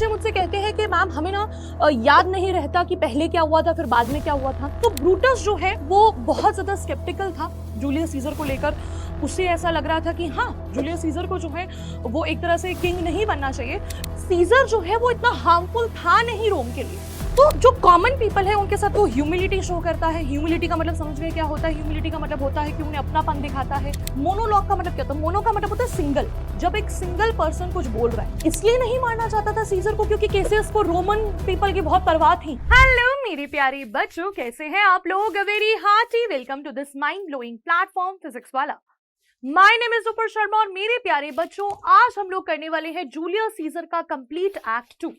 बच्चे मुझसे कहते हैं कि मैम हमें ना याद नहीं रहता कि पहले क्या हुआ था फिर बाद में क्या हुआ था। तो ब्रूटस जो है वो बहुत ज्यादा स्केप्टिकल था जूलियस सीजर को लेकर। उसे ऐसा लग रहा था कि हाँ, जूलियस सीजर को जो है वो एक तरह से किंग नहीं बनना चाहिए। सीजर जो है वो इतना हार्मफुल था नहीं रोम के लिए। तो जो कॉमन पीपल है उनके साथ वो ह्यूमिलिटी शो करता है। ह्यूमिलिटी का मतलब समझ गए क्या होता है? ह्यूमिलिटी का मतलब होता है कि उन्हें अपनापन दिखाता है। मोनोलॉग का मतलब क्या होता है? मोनो का मतलब होता है सिंगल। जब एक सिंगल पर्सन कुछ बोल रहा है, इसलिए नहीं मारना चाहता था सीजर को क्योंकि केसेस को रोमन पीपल की बहुत परवाह थी। हेलो मेरे प्यारे बच्चों, कैसे हैं आप लोग? A very hearty welcome to this mind blowing platform physics वाला। My name is super Sharma और मेरे प्यारे बच्चों, आज हम लोग करने वाले हैं जूलियस सीजर का कंप्लीट एक्ट 2।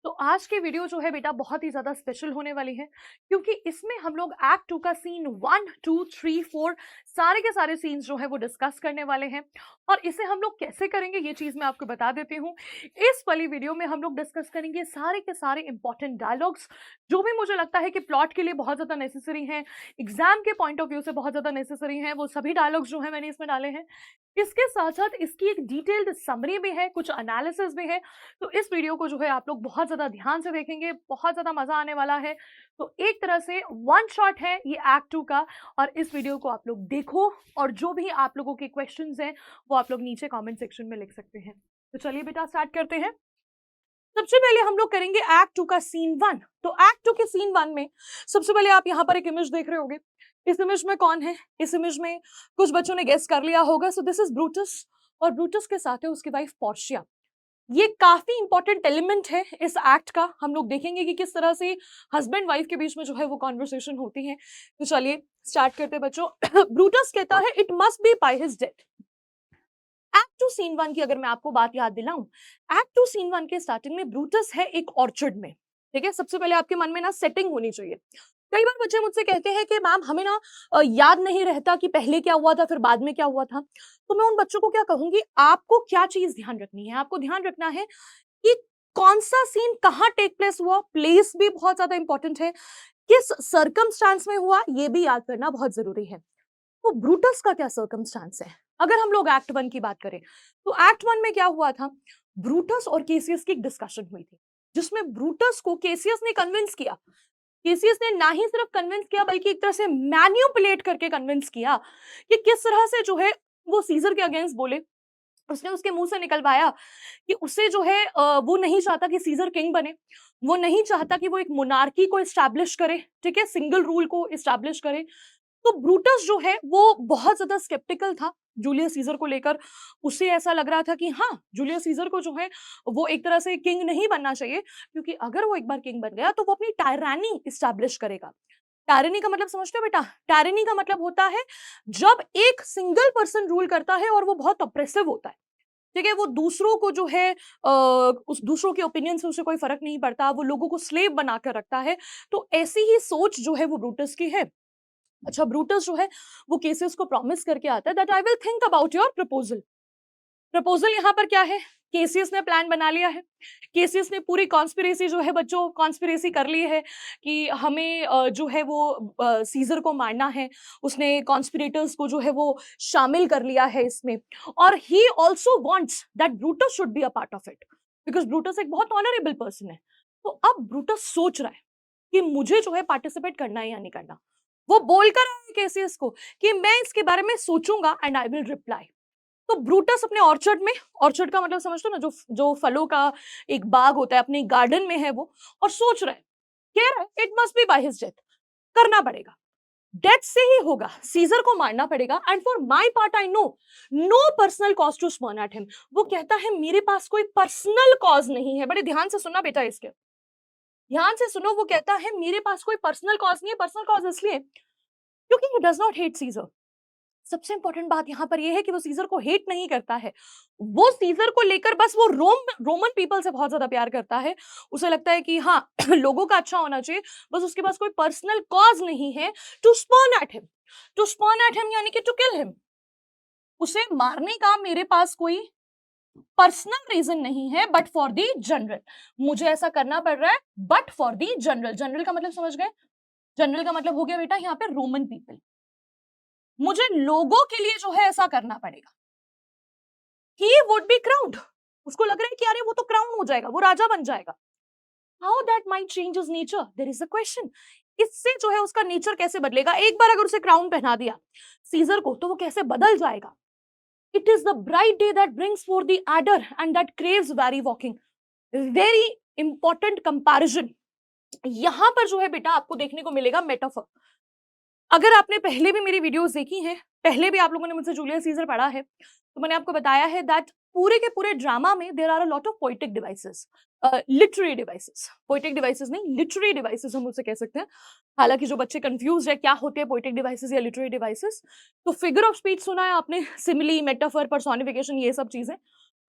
तो आज की वीडियो जो है बेटा बहुत ही ज्यादा स्पेशल होने वाली है क्योंकि इसमें हम लोग एक्ट 2 का सीन 1, 2, 3, 4 सारे के सारे सीन्स जो है वो डिस्कस करने वाले हैं। और इसे हम लोग कैसे करेंगे ये चीज मैं आपको बता देती हूँ। इस वाली वीडियो में हम लोग डिस्कस करेंगे सारे के सारे इंपॉर्टेंट डायलॉग्स जो भी मुझे लगता है कि प्लॉट के लिए बहुत ज्यादा नेसेसरी हैं, एग्जाम के पॉइंट ऑफ व्यू से बहुत ज्यादा नेसेसरी हैं। वो सभी डायलॉग्स जो है मैंने इसमें डाले हैं। इसके साथ साथ इसकी एक डिटेल्ड समरी भी है, कुछ एनालिसिस भी है। तो इस वीडियो को जो है आप लोग बहुत ज्यादा ध्यान से देखेंगे, बहुत ज्यादा मजा आने वाला है। तो एक तरह से वन शॉट है ये एक्ट 2 का। और इस वीडियो को आप लोग देखो और जो भी आप लोगों के क्वेश्चंस हैं वो आप लोग नीचे कमेंट सेक्शन में लिख सकते हैं। तो चलिए बेटा स्टार्ट करते हैं। सबसे पहले हम लोग करेंगे एक्ट 2 का सीन 1। तो एक्ट 2 के सीन 1 में सबसे पहले आप यहाँ पर एक इमेज देख रहे होंगे। इस इमेज में कौन है? इस इमेज में कुछ बच्चों ने गेस कर लिया होगा। सो दिस इज ब्रूटस और ब्रूटस के साथ है उसकी वाइफ पोर्शिया। ये काफी इंपॉर्टेंट एलिमेंट है इस एक्ट का। हम लोग देखेंगे कि किस तरह से हस्बैंड वाइफ के बीच में जो है वो कॉन्वर्सेशन होती है। तो चलिए स्टार्ट करते हैं बच्चों। ब्रूटस कहता है it must be by his death. Act 2 scene 1 की अगर मैं आपको बात याद दिलाऊं, एक्ट 2 सीन 1 के स्टार्टिंग में ब्रूटस है एक ऑर्चर्ड में। ठीक है, सबसे पहले आपके मन में ना सेटिंग होनी चाहिए। कई बार बच्चे मुझसे कहते हैं कि मैम हमें ना याद नहीं रहता कि पहले क्या हुआ था फिर बाद में क्या हुआ था। तो मैं उन बच्चों को क्या कहूंगी, आपको क्या चीज ध्यान रखनी है? आपको ध्यान रखना है कि कौन सा सीन कहाँ टेक प्लेस हुआ। प्लेस भी बहुत ज्यादा इंपॉर्टेंट है, किस सर्कमस्टांस में हुआ ये भी याद करना बहुत जरूरी है। तो ब्रूटस का क्या सर्कमस्टांस है? अगर हम लोग एक्ट 1 की बात करें तो एक्ट 1 में क्या हुआ था? ब्रूटस और केसियस की एक डिस्कशन हुई थी जिसमें ब्रूटस को केसियस ने कन्विंस किया। केसियस ने ना ही सिर्फ कन्विंस किया बल्कि एक तरह से मैन्युपुलेट करके कन्विंस किया कि किस तरह से जो है वो सीजर के अगेंस्ट बोले। उसने उसके मुंह से निकलवाया कि उसे जो है वो नहीं चाहता कि सीजर किंग बने। वो नहीं चाहता कि वो एक मोनार्की को एस्टैब्लिश करे, ठीक है, सिंगल रूल को एस्टैब्लिश करे। तो ब्रूटस जो है वो बहुत ज्यादा स्केप्टिकल था जूलियस सीजर को लेकर। उसे ऐसा लग रहा था कि हाँ, जूलियस सीजर को जो है वो एक तरह से किंग नहीं बनना चाहिए क्योंकि अगर वो एक बार किंग बन गया तो वो अपनी टायरानी इस्टेब्लिश करेगा। टायरानी का मतलब समझते हो बेटा? टायरानी का मतलब होता है जब एक सिंगल पर्सन रूल करता है और वो बहुत ऑप्रेसिव होता है। ठीक है, वो दूसरों को जो है उस दूसरों के ओपिनियन से उसे कोई फर्क नहीं पड़ता, वो लोगों को स्लेव बनाकर रखता है। तो ऐसी ही सोच जो है वो ब्रूटस की है। अच्छा, ब्रूटस जो है वो केसियस को प्रॉमिस करके आता है that I will think about your proposal. Proposal यहाँ पर क्या है? केसियस ने प्लान बना लिया है। केसियस ने पूरी कॉन्स्पिरेसी जो है बच्चों कॉन्स्पिरेसी कर ली है कि हमें जो है वो सीजर को मारना है। उसने कॉन्स्पिरेटर्स को जो है वो शामिल कर लिया है इसमें। और he also wants that Brutus should be a part of it because Brutus एक बहुत ऑनरेबल पर्सन है। तो अब ब्रूटस सोच रहा है कि मुझे जो है पार्टिसिपेट करना है या नहीं करना। वो बोलकर आया है केसियस को कि मैं इसके बारे में सोचूंगा एंड आई विल रिप्लाई। तो ब्रूटस अपने ऑर्चर्ड में, ऑर्चर्ड का मतलब समझते हो ना, जो जो फलों का एक बाग होता है, अपने गार्डन में है वो, और सोच रहा है, कह रहा है it must be by his death. करना पड़ेगा, डेथ से ही होगा, सीजर को मारना पड़ेगा। And for my part I know no personal cause to spurn at him. वो कहता है मेरे पास कोई पर्सनल कॉज नहीं है। बड़े ध्यान से सुनना बेटा, इसके ध्यान से सुनो। वो कहता है मेरे पास कोई पर्सनल कॉज नहीं है। पर्सनल कॉज इसलिए क्योंकि he does not hate Caesar. सबसे इंपॉर्टेंट बात यहां पर यह है कि वो सीजर को हेट नहीं करता है। वो सीजर को लेकर बस वो रोमन पीपल से बहुत ज्यादा प्यार करता है। उसे लगता है कि हाँ लोगों का अच्छा होना चाहिए। बस उसके पास कोई पर्सनल कॉज नहीं है to spurn at him. To spurn at him यानी कि टू किल हिम। उसे मारने का मेरे पास कोई पर्सनल रीजन नहीं है बट फॉर दी जनरल। मुझे ऐसा करना पड़ रहा है but for the general. General का मतलब समझ गए? जनरल का मतलब हो गया बेटा यहाँ पे रोमन पीपल। मुझे लोगों के लिए जो है ऐसा करना पड़ेगा। He would be crowd. उसको लग रहा है कि अरे वो तो क्राउन हो जाएगा, वो राजा बन जाएगा। How that might change his nature, there is a question. इससे जो है उसका नेचर कैसे बदलेगा? एक बार अगर उसे क्राउन पहना दिया सीजर को, तो वो कैसे बदल जाएगा? It is the bright day that brings for the adder and that craves very walking. Very important comparison यहां पर जो है बेटा आपको देखने को मिलेगा मेटाफर। अगर आपने पहले भी मेरी वीडियोस देखी हैं, पहले भी आप लोगों ने मुझसे जूलियस सीजर पढ़ा है, तो मैंने आपको बताया है दैट पूरे के पूरे ड्रामा में there are a lot of poetic devices, literary devices. Poetic devices नहीं, लिटरेरी डिवाइसेस हम उसे कह सकते हैं। हालांकि जो बच्चे कंफ्यूज है क्या होते हैं पोएटिक डिवाइसेस या लिटरेरी डिवाइसेस, तो फिगर ऑफ स्पीच सुना है आपने, सिमिली, मेटाफर, पर्सोनिफिकेशन, ये सब चीजें।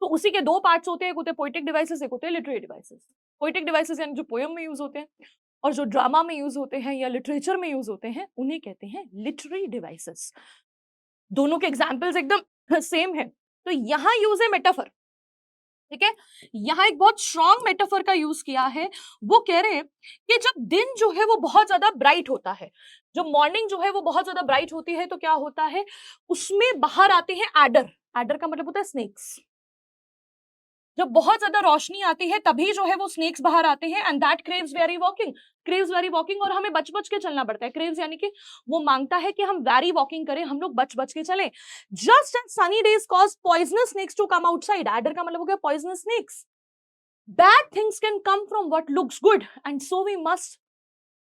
तो उसी के दो पार्ट्स होते हैं, एक होते हैं पोएटिक डिवाइसेस, एक होते हैं लिटरेरी डिवाइसेस। पोएटिक डिवाइसेस यानी जो पोयम में यूज होते हैं, और जो ड्रामा में यूज होते हैं या लिटरेचर में यूज होते हैं उन्हें कहते हैं लिटरेरी डिवाइसेस। दोनों के एग्जाम्पल्स एकदम सेम है। तो यहां यूज है मेटाफर, ठीक है। यहां एक बहुत स्ट्रॉन्ग मेटाफर का यूज किया है। वो कह रहे हैं कि जब दिन जो है वो बहुत ज्यादा ब्राइट होता है, जब मॉर्निंग जो है वो बहुत ज्यादा ब्राइट होती है, तो क्या होता है, उसमें बाहर आते हैं एडर। एडर का मतलब होता है स्नेक्स। जब बहुत ज्यादा रोशनी आती है तभी जो है वो स्नेक्स बाहर आते हैं, and that craves very walking. Craves very walking, और हमें बच बच के चलना पड़ता है। क्रेव्स यानी कि वो मांगता है कि हम वेरी वॉकिंग करें, हम लोग बच बच के चलें। Just as sunny days cause poisonous snakes to come outside. Adder का मतलब हो गया poisonous snakes. Bad things can come from what looks good, and so we must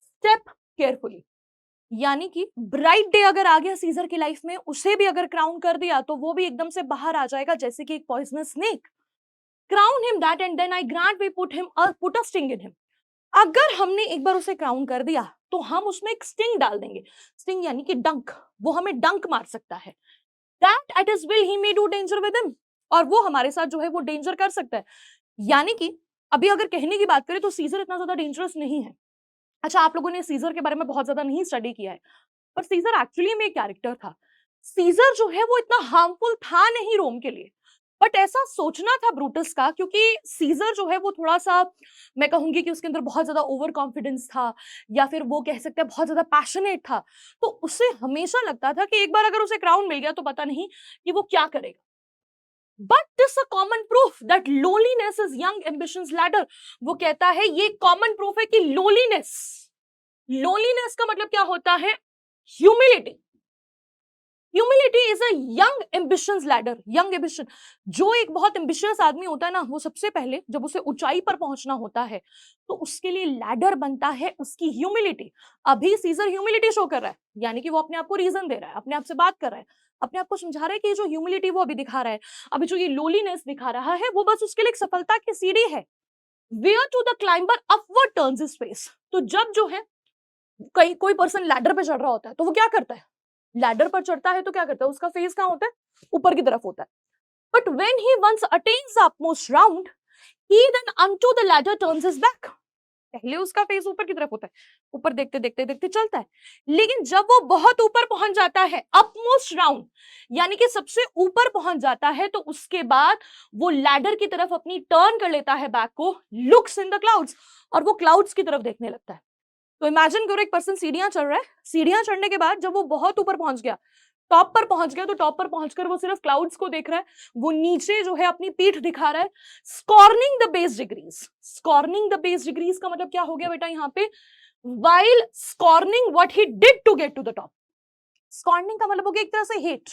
step carefully. यानी कि ब्राइट डे अगर आ गया सीजर की लाइफ में, उसे भी अगर क्राउन कर दिया तो वो भी एकदम से बाहर आ जाएगा जैसे कि एक poisonous snake. Crown him that and then I grant we put a sting in him. अगर हमने एक बार उसे क्राउन कर दिया तो हम उसमें एक स्टिंग डाल देंगे। स्टिंग यानी कि डंक, वो हमें डंक मार सकता है। That at his will he may do danger with him, और वो हमारे साथ जो है वो डेंजर कर सकता है। यानी कि अभी अगर कहने की बात करें तो सीजर इतना ज्यादा डेंजरस नहीं है। अच्छा, आप लोगों ने सीजर के बारे में बहुत ज्यादा नहीं स्टडी किया है, पर सीजर एक्चुअली में एक कैरेक्टर था। सीजर जो है वो इतना हार्मफुल था नहीं रोम के लिए, बट ऐसा सोचना था ब्रूटस का, क्योंकि सीजर जो है वो थोड़ा सा, मैं कहूंगी कि उसके अंदर बहुत ज्यादा ओवर कॉन्फिडेंस था, या फिर वो कह सकते हैं बहुत ज्यादा पैशनेट था। तो उसे हमेशा लगता था कि एक बार अगर उसे क्राउन मिल गया तो पता नहीं कि वो क्या करेगा। But this a common proof that loneliness is young ambitions ladder. वो कहता है ये कॉमन प्रूफ है कि लोनलीनेस, लोनलीनेस का मतलब क्या होता है, humility. Humility is a young ambitions ladder. Young ambition, जो एक बहुत एम्बिशियस आदमी होता है ना, वो सबसे पहले जब उसे ऊंचाई पर पहुंचना होता है तो उसके लिए लैडर बनता है उसकी ह्यूमिलिटी। अभी सीजर ह्यूमिलिटी शो कर रहा है, यानी कि वो अपने आप को रीजन दे रहा है, अपने आप से बात कर रहा है, अपने आप को समझा रहा है कि जो ह्यूमिलिटी वो अभी दिखा रहा है, अभी जो ये लोलीनेस दिखा रहा है, वो बस उसके लिए एक सफलता की सीढ़ी है। Where to the climber upward turns his face. तो जब जो है कहीं कोई पर्सन लैडर पे चढ़ रहा होता है तो वो क्या करता है, लैडर पर चढ़ता है तो क्या करता है, उसका फेस कहाँ होता है, ऊपर की तरफ होता है। But when he once attains the upmost round, he then unto the ladder turns his back. पहले उसका फेस ऊपर की तरफ होता है, ऊपर देखते देखते देखते चलता है, लेकिन जब वो बहुत ऊपर पहुंच जाता है, अपमोस्ट राउंड यानी कि सबसे ऊपर पहुंच जाता है, तो उसके बाद वो लैडर की तरफ अपनी टर्न कर लेता है बैक को, लुक्स इन द क्लाउड्स, और वो क्लाउड्स की तरफ देखने लगता है। तो इमेजिन करो एक पर्सन सीढ़ियां चढ़ रहा है, सीढ़ियां चढ़ने के बाद जब वो बहुत ऊपर पहुंच गया, टॉप पर पहुंच गया, तो टॉप पर पहुंचकर वो सिर्फ क्लाउड्स को देख रहा है, वो नीचे जो है अपनी पीठ दिखा रहा है, scorning the base degrees. Scorning the base degrees का मतलब क्या हो गया बेटा यहाँ पे, while scorning what he did to get to the top. Scorning का मतलब हो गया एक तरह से हेट,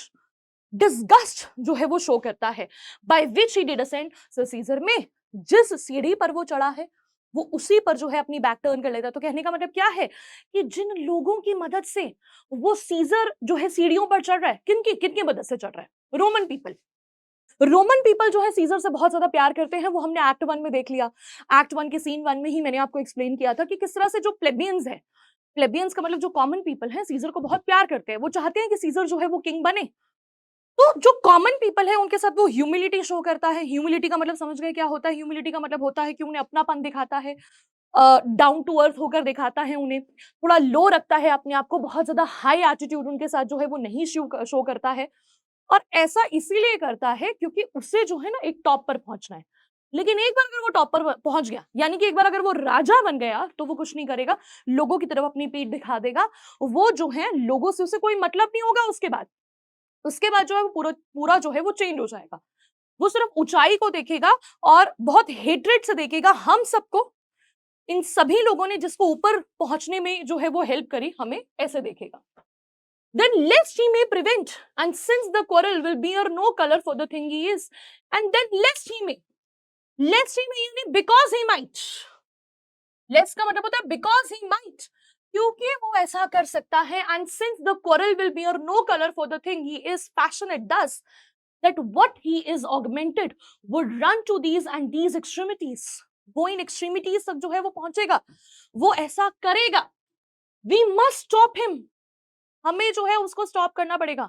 डिस्गस्ट जो है वो शो करता है। By which he did ascend, so Caesar में जिस सीढ़ी पर वो चढ़ा है वो उसी पर जो है अपनी बैक टर्न कर लेता है। तो कहने का मतलब क्या है कि जिन लोगों की मदद से वो सीजर जो है सीढ़ियों पर चढ़ रहा है, किनकी किनकी मदद से चढ़ रहा है, रोमन पीपल। रोमन पीपल जो है सीजर से बहुत ज्यादा प्यार करते हैं, वो हमने एक्ट 1 में देख लिया। एक्ट 1 के सीन 1 में ही मैंने आपको एक्सप्लेन किया था कि किस तरह से जो प्लेबियंस है, प्लेबियंस का मतलब जो कॉमन पीपल है, सीजर को बहुत प्यार करते हैं, वो चाहते हैं कि सीजर जो है वो किंग बने। तो जो कॉमन पीपल है उनके साथ वो ह्यूमिलिटी शो करता है। ह्यूमिलिटी का मतलब समझ गए क्या होता है, ह्यूमिलिटी का मतलब होता है कि उन्हें अपनापन दिखाता है, डाउन टू अर्थ होकर दिखाता है, उन्हें थोड़ा लो रखता है अपने आप को, बहुत ज्यादा हाई एटीट्यूड उनके साथ जो है वो नहीं शो करता है। और ऐसा इसीलिए करता है क्योंकि उसे जो है ना एक टॉप पर पहुंचना है। लेकिन एक बार अगर वो टॉप पर पहुंच गया, यानी कि एक बार अगर वो राजा बन गया, तो वो कुछ नहीं करेगा, लोगों की तरफ अपनी पीठ दिखा देगा। वो जो है लोगों से उसे कोई मतलब नहीं होगा, उसके बाद जो है वो पूरा पूरा जो है वो चेंज हो जाएगा। वो सिर्फ ऊंचाई को देखेगा और बहुत हेट्रेड से देखेगा हम सबको, इन सभी लोगों ने जिसको ऊपर पहुंचने में जो है वो हेल्प करी, हमें ऐसे देखेगा. Then lest he may prevent, and since the quarrel will bear no color for the thing he is, and then lest he may यानी because he might. Lest का मतलब होता है because he might, क्योंकि वो ऐसा कर सकता है, and since the quarrel will bear no color for the thing he is passionate thus, that what he is augmented would run to these and these extremities. वो इन extremities तक जो है वो पहुंचेगा, वो ऐसा करेगा. We must stop him. हमें जो है उसको स्टॉप करना पड़ेगा.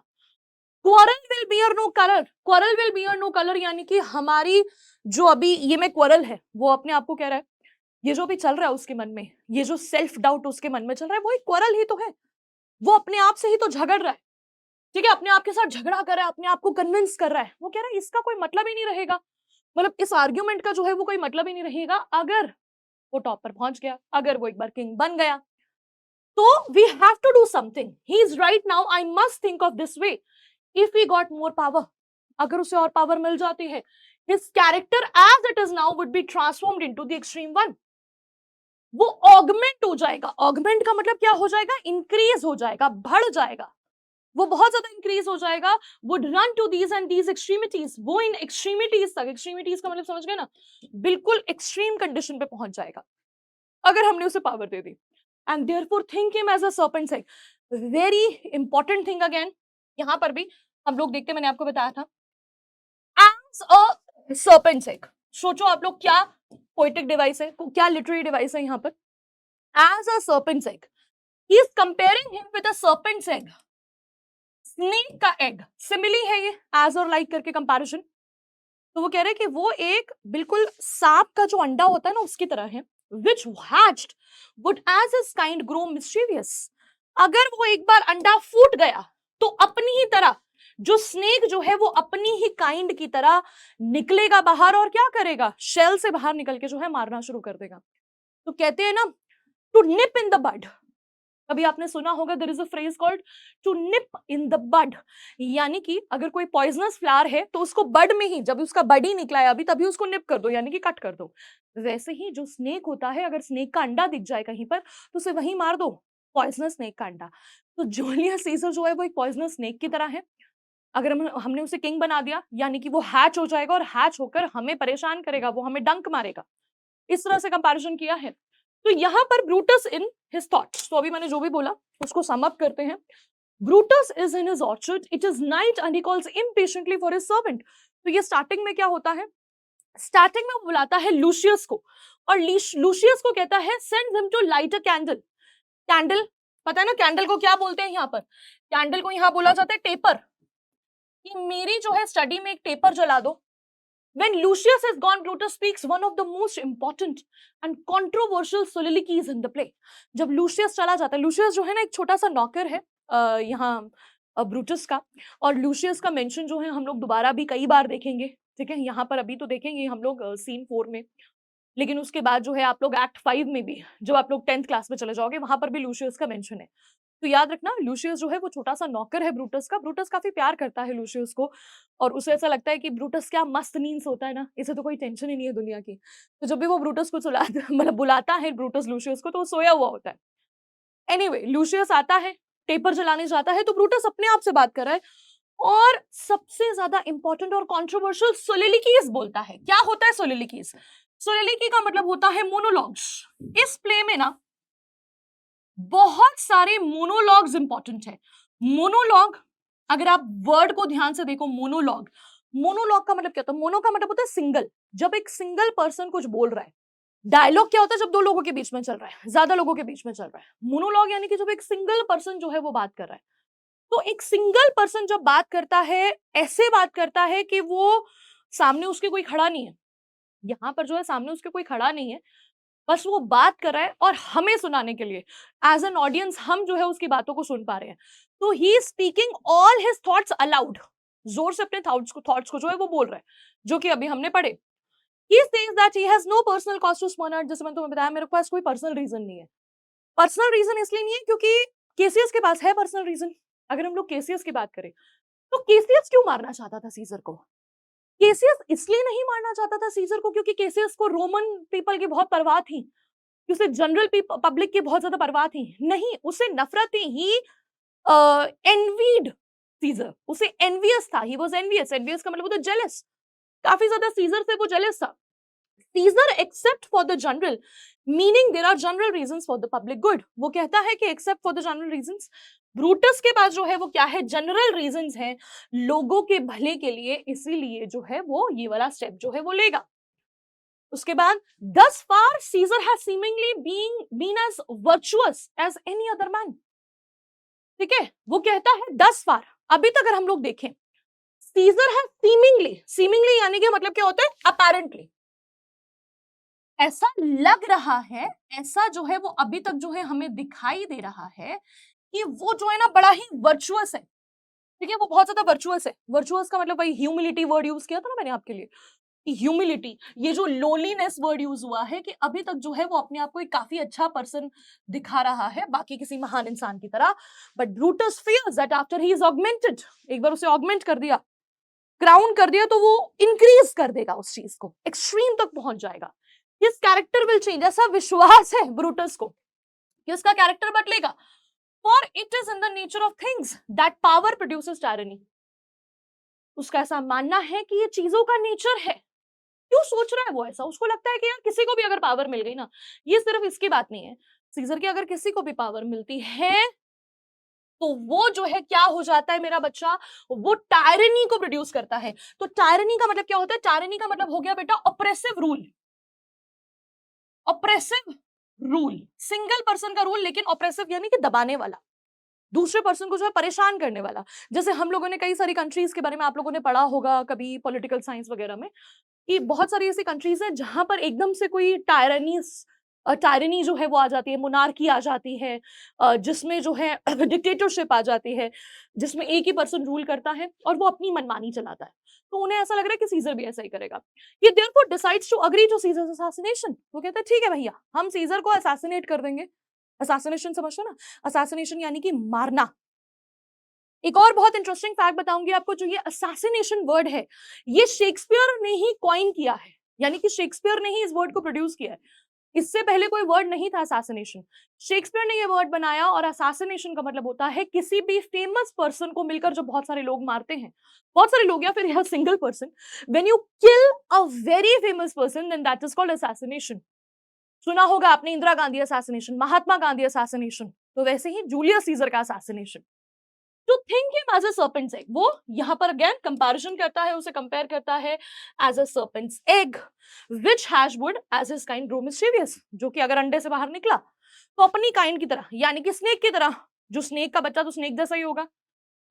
Quarrel will bear no colour, quarrel will bear no colour यानी कि हमारी जो अभी ये में क्वारल है वो अपने आप को कह रहा है, ये जो भी चल रहा है उसके मन में, ये जो सेल्फ डाउट उसके मन में चल रहा है, वो एक क्वारल ही तो है. वो अपने आप से ही तो झगड़ रहा है, ठीक है, अपने आप के साथ झगड़ा कर रहा है, अपने आप को कन्विंस कर रहा है. वो कह रहा है इसका कोई मतलब ही नहीं रहेगा, मतलब इस आर्ग्यूमेंट का जो है वो कोई मतलब ही नहीं रहेगा अगर वो टॉप पर पहुंच गया, अगर वो एक बार किंग बन गया. तो we have to do something. He is right now, I must think of this way. If we got more power, अगर उसे और पावर मिल जाती है, his character as it is now would be transformed into the extreme one. वो augment हो जाएगा. Augment का मतलब क्या हो जाएगा? इंक्रीज हो जाएगा, बढ़ जाएगा, वो बहुत ज्यादा इंक्रीज हो जाएगा. Would run to these and these extremities, वो इन एक्सट्रीमिटीज तक, एक्सट्रीमिटीज का मतलब समझ गए ना, बिल्कुल एक्सट्रीम कंडीशन पे पहुंच जाएगा अगर हमने उसे पावर दे दी. And therefore think him as a serpent's egg. Very important thing again, यहां पर भी हम लोग देखते, मैंने आपको बताया था, एज अ सर्पेंट्स एग. सोचो आप लोग क्या पोएटिक डिवाइस है, क्या लिटरेरी डिवाइस है यहाँ पर. As a serpent's egg, he is comparing him with a serpent's egg. Snake का एग, सिमिली है ये, एज और लाइक करके कंपैरिजन. तो वो कह रहे हैं कि वो एक बिल्कुल सांप का जो अंडा होता है ना उसकी तरह है, which hatched would as his kind grow mischievous. अगर वो एक बार अंडा फूट गया तो अपनी ही तरह जो स्नेक जो है वो अपनी ही काइंड की तरह निकलेगा बाहर और क्या करेगा, शेल से बाहर निकल के जो है मारना शुरू कर देगा. तो कहते हैं ना, टू निप इन द बड. अभी आपने सुना होगा, there is a phrase called to nip in the bud, यानी कि अगर कोई पॉइजनस फ्लावर है तो उसको बड में ही, जब उसका बड ही निकला है अभी, तभी उसको निप कर दो, यानी कि कट कर दो. वैसे ही जो स्नेक होता है, अगर स्नेक का अंडा दिख जाए कहीं पर तो उसे वहीं मार दो, पॉइजनस स्नेक का अंडा. तो जूलियस सीजर जो है वो एक पॉइजनस स्नेक की तरह है. अगर हमने उसे किंग बना दिया, यानी कि वो हैच हो जाएगा और हैच होकर हमें परेशान करेगा, वो हमें डंक मारेगा. इस तरह से कंपैरिजन किया है. तो यहाँ पर ब्रूटस इन हिज थॉट्स, तो अभी मैंने जो भी बोला उसको सम अप करते हैं. Brutus is in his orchard, it is night and he calls impatiently for his servant. तो ये स्टार्टिंग में क्या होता है, स्टार्टिंग में वो बुलाता है लूशियस को, और लूशियस को कहता है send him to light a candle. Candle पता है ना, कैंडल को क्या बोलते हैं यहाँ पर, कैंडल को यहाँ बोला जाता है टेपर, कि मेरी जो है स्टडी में एक टेपर जला दो. When Lucius has gone, Brutus speaks one of the most important and controversial soliloquies in the play. जब लूशियस चला जाता है, लूशियस जो है ना एक छोटा सा नौकर है यहाँ ब्रूटस का, और लूशियस का मेंशन जो है हम लोग दोबारा भी कई बार देखेंगे, ठीक है. यहाँ पर अभी तो देखेंगे हम लोग सीन 4 में, लेकिन उसके बाद जो है आप लोग एक्ट 5 में भी, जब आप लोग 10th क्लास में चले जाओगे, वहां पर भी लूशियस का मेंशन है. तो याद रखना, लूशियस जो है वो छोटा सा नौकर है ब्रूटस का. ब्रूटस काफी प्यार करता है लूशियस को, और उसे ऐसा लगता है कि ब्रूटस क्या मस्त नींद होता है ना, इसे तो कोई टेंशन ही नहीं है दुनिया की. तो जब भी वो ब्रूटस को मतलब बुलाता है ब्रूटस लूशियस को, तो वो सोया हुआ होता है. एनीवे, लूशियस आता है, टेपर जलाने जाता है, तो ब्रूटस अपने आप से बात कर रहा है, और सबसे ज्यादा इंपॉर्टेंट और कॉन्ट्रोवर्शियल सोलिलिकीज बोलता है. क्या होता है सोलिलिकीज? सोलिलिकी का मतलब होता है मोनोलॉग्स. इस प्ले में ना बहुत सारे मोनोलॉग्स इंपॉर्टेंट है. मोनोलॉग, अगर आप वर्ड को ध्यान से देखो, मोनोलॉग, मोनोलॉग का मतलब क्या होता है? मोनो का मतलब होता है सिंगल, जब एक सिंगल पर्सन कुछ बोल रहा है. डायलॉग क्या होता है? जब दो लोगों के बीच में चल रहा है, ज्यादा लोगों के बीच में चल रहा है. मोनोलॉग यानी कि जब एक सिंगल पर्सन जो है वो बात कर रहा है. तो एक सिंगल पर्सन जब बात करता है, ऐसे बात करता है कि वो सामने उसके कोई खड़ा नहीं है. यहाँ पर जो है सामने उसके कोई खड़ा नहीं है, बस वो बात कर रहा है और हमें सुनाने के लिए, एज एन ऑडियंस हम जो है उसकी बातों को सुन पा रहे हैं. तो he is speaking all his thoughts allowed, जोर से अपने थॉट्स को जो है वो बोल रहा है, जो कि अभी हमने पढ़े. He says that he has no personal cause to spurn, जैसे मैंने तुम्हें बताया, मेरे पास कोई पर्सनल रीजन नहीं है. पर्सनल रीजन इसलिए नहीं है क्योंकि केसीएस के पास है पर्सनल रीजन. अगर हम लोग केसीएस की बात करें, तो केसीएस क्यों मारना चाहता था सीजर को? केसियस इसलिए नहीं मारना चाहता था सीजर को क्योंकि केसियस को रोमन पीपल की बहुत परवाह थी, उसे जनरल पब्लिक की बहुत ज्यादा परवाह थी। नहीं, उसे नफरत थी। ही एनवीड सीजर, उसे एनवियस था। He was envious. एनवियस का मतलब होता है जेलस। काफी ज्यादा सीजर से वो जेलस था। Caesar except for the general, meaning there are general reasons for the public good. वो कहता है कि except for the general reasons. Brutus के पास जो है वो क्या है, जनरल रीजंस है लोगों के भले के लिए, इसीलिए जो है वो ये वाला स्टेप जो है वो लेगा। उसके बाद thus far Caesar has seemingly been as virtuous as any other man। ठीक है, वो कहता है thus far, अभी तक अगर हम लोग देखें, Caesar has seemingly यानी कि मतलब क्या होता है, apparently, ऐसा लग रहा है, ऐसा जो है वो अभी तक जो है हमें दिखाई दे रहा है कि वो जो है ना बड़ा ही वर्चुअस है। ठीक है, वो बहुत ज्यादा वर्चुअस है। वर्चुअस का मतलब वही ह्यूमिलिटी वर्ड यूज किया था ना मैंने आपके लिए, ह्यूमिलिटी, ये जो लोनलीनेस वर्ड यूज हुआ है कि अभी तक जो है वो अपने आप को एक काफी अच्छा पर्सन दिखा रहा है बाकी किसी महान इंसान की तरह। But Brutus fears that after he is augmented, एक बार उसे ऑगमेंट कर दिया, क्राउन कर दिया, तो वो इंक्रीज कर देगा उस चीज को, एक्सट्रीम तक पहुंच जाएगा। हिज कैरेक्टर विल चेंज, ऐसा विश्वास है ब्रूटस को कि उसका कैरेक्टर बदलेगा। For it is in the nature of things that power produces tyranny. उसका ऐसा मानना है कि ये चीजों का नेचर है। क्यों सोच रहा है वो ऐसा? उसको लगता है कि यार किसी को भी अगर पावर मिल गई ना, ये सिर्फ इसकी बात नहीं है, सीजर की अगर किसी को भी पावर मिलती है तो वो जो है क्या हो जाता है मेरा बच्चा, वो टायरनी को प्रोड्यूस करता है। तो टायरनी का मतलब क्या होता है? टायरनी का मतलब हो गया बेटा oppressive rule. Oppressive rule, single person का रूल, लेकिन ऑप्रेसिव यानी कि दबाने वाला, दूसरे पर्सन को जो है परेशान करने वाला। जैसे हम लोगों ने कई सारी कंट्रीज के बारे में आप लोगों ने पढ़ा होगा कभी पॉलिटिकल साइंस वगैरह में, कि बहुत सारी ऐसी कंट्रीज हैं जहां पर एकदम से कोई टायरनी जो है वो आ जाती है, मोनार्की आ जाती है, जिसमें जो है डिक्टेटरशिप आ जाती है, जिसमें एक ही पर्सन रूल करता है और वो अपनी मनमानी चलाता है। तो उन्हें ऐसा लग रहा है कि सीजर भी ऐसा ही करेगा। ये therefore decides to agree to Caesar's assassination. वो कहता है ठीक है भैया, हम सीजर को असैसिनेट कर देंगे। असैसिनेशन समझते हो ना? असैसिनेशन यानी कि मारना। एक और बहुत इंटरेस्टिंग फैक्ट बताऊंगी आपको, जो ये असैसिनेशन वर्ड है, ये शेक्सपियर ने ही कॉइन किया है, यानी कि शेक्सपियर ने ही इस वर्ड को प्रोड्यूस किया है। इससे पहले कोई वर्ड नहीं था असैसिनेशन, शेक्सपियर ने ये वर्ड बनाया। और असैसिनेशन का मतलब होता है किसी भी फेमस पर्सन को मिलकर जो बहुत सारे लोग मारते हैं, बहुत सारे लोग या फिर यह single person, when you kill a very famous person then that is called assassination. सुना होगा आपने इंदिरा गांधी असैसिनेशन, महात्मा गांधी असैसिनेशन, तो वैसे ही जूलियस सीजर का assassination. To think him as a serpent's egg, वो यहां पर अगेन कंपैरिजन करता है, उसे कंपेयर करता है as a serpent's egg which has would as his kind grow mischievous, जो कि अगर अंडे से बाहर निकला तो अपनी काइंड की तरह, यानी कि स्नेक की तरह, जो स्नेक का बच्चा तो स्नेक जैसा ही होगा,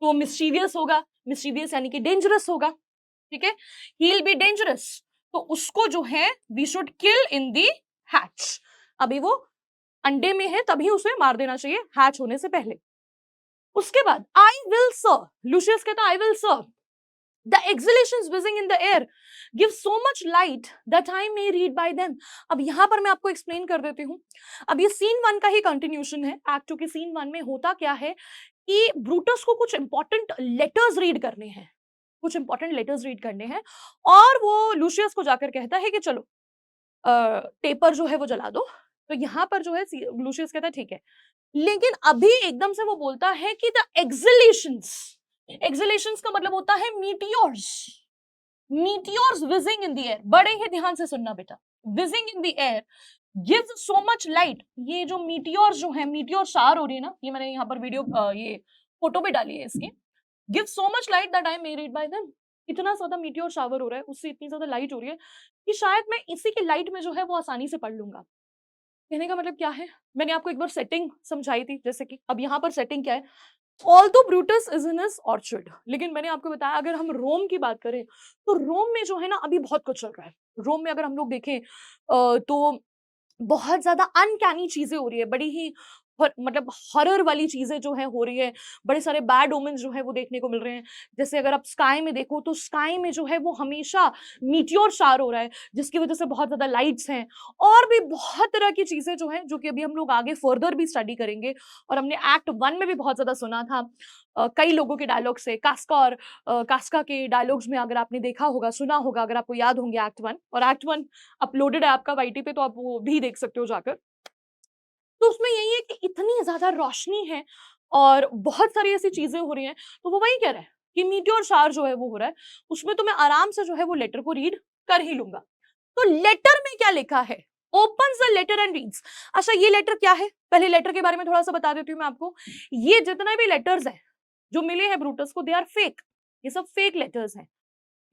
तो मिस्चीवियस होगा। मिस्चीवियस यानी कि डेंजरस होगा। ठीक है, ही विल बी डेंजरस, तो उसको जो है we should kill in the hatch. अभी वो अंडे में है तभी उसे मार देना चाहिए, हैच होने से पहले। उसके बाद आई विल सर्व, लूशियस कहता I will serve the exhalations whizzing in the air give so much light that I may read by them। अब यहां पर मैं आपको एक्सप्लेन कर देती हूँ। अब ये सीन 1 का ही कंटिन्यूशन है। एक्ट 2 के सीन 1 में होता क्या है कि ब्रूटस को कुछ इंपॉर्टेंट लेटर्स रीड करने हैं, कुछ इंपॉर्टेंट लेटर्स रीड करने हैं, और वो लूशियस को जाकर कहता है कि चलो पेपर जो है वो जला दो। तो यहाँ पर जो है लूशियस कहता है ठीक है, लेकिन अभी एकदम से वो बोलता है कि द एक्सलेशंस, एक्सलेशंस का मतलब होता है meteors, meteors wheezing in the air. बड़े ही ध्यान से सुनना बेटा, wheezing in the air gives so much light. ये जो मीटियोर्स जो है, मीटियोर शार हो रही है ना, ये मैंने यहाँ पर वीडियो ये फोटो भी डाली है इसकी, give so much light that I may read by them. इतना ज्यादा मीटियोर शावर हो रहा है, उससे इतनी ज्यादा लाइट हो रही है कि शायद मैं इसी की लाइट में जो है वो आसानी से पढ़ लूंगा। कहने का मतलब क्या है, मैंने आपको एक बार सेटिंग समझाई थी, जैसे कि अब यहाँ पर सेटिंग क्या है, although Brutus is in his orchard, लेकिन मैंने आपको बताया अगर हम रोम की बात करें तो रोम में जो है ना अभी बहुत कुछ चल रहा है। रोम में अगर हम लोग देखें तो बहुत ज्यादा अनकैनी चीजें हो रही है, बड़ी ही मतलब हॉरर वाली चीजें जो है हो रही है, बड़े सारे बैड ओमेन्स जो है वो देखने को मिल रहे हैं। जैसे अगर आप स्काई में देखो तो स्काई में जो है वो हमेशा मीटियोर शार हो रहा है, जिसकी वजह से बहुत ज्यादा लाइट्स हैं, और भी बहुत तरह की चीजें जो है, जो कि अभी हम लोग आगे फर्दर भी स्टडी करेंगे। और हमने एक्ट 1 में भी बहुत ज्यादा सुना था कई लोगों के डायलॉग से, कास्का और कास्का के डायलॉग्स में अगर आपने देखा होगा, सुना होगा, अगर आपको याद होंगे एक्ट 1, और एक्ट 1 अपलोडेड है आपका वाईटी पे, तो आप वो भी देख सकते हो जाकर। तो उसमें यही है कि इतनी ज्यादा रोशनी है और बहुत सारी ऐसी चीजें हो रही हैं, तो वो वही कह रहा है कि मीटियोर शार जो है वो हो रहा है, उसमें तो मैं आराम से जो है वो लेटर को रीड कर ही लूंगा। तो लेटर में क्या लिखा है? Open the letter and reads. अच्छा, ये लेटर क्या है? पहले लेटर के बारे में थोड़ा सा बता देती हूँ मैं आपको। ये जितने भी लेटर्स हैं जो मिले हैं ब्रूटस को, दे आर फेक। ये सब फेक लेटर्स हैं।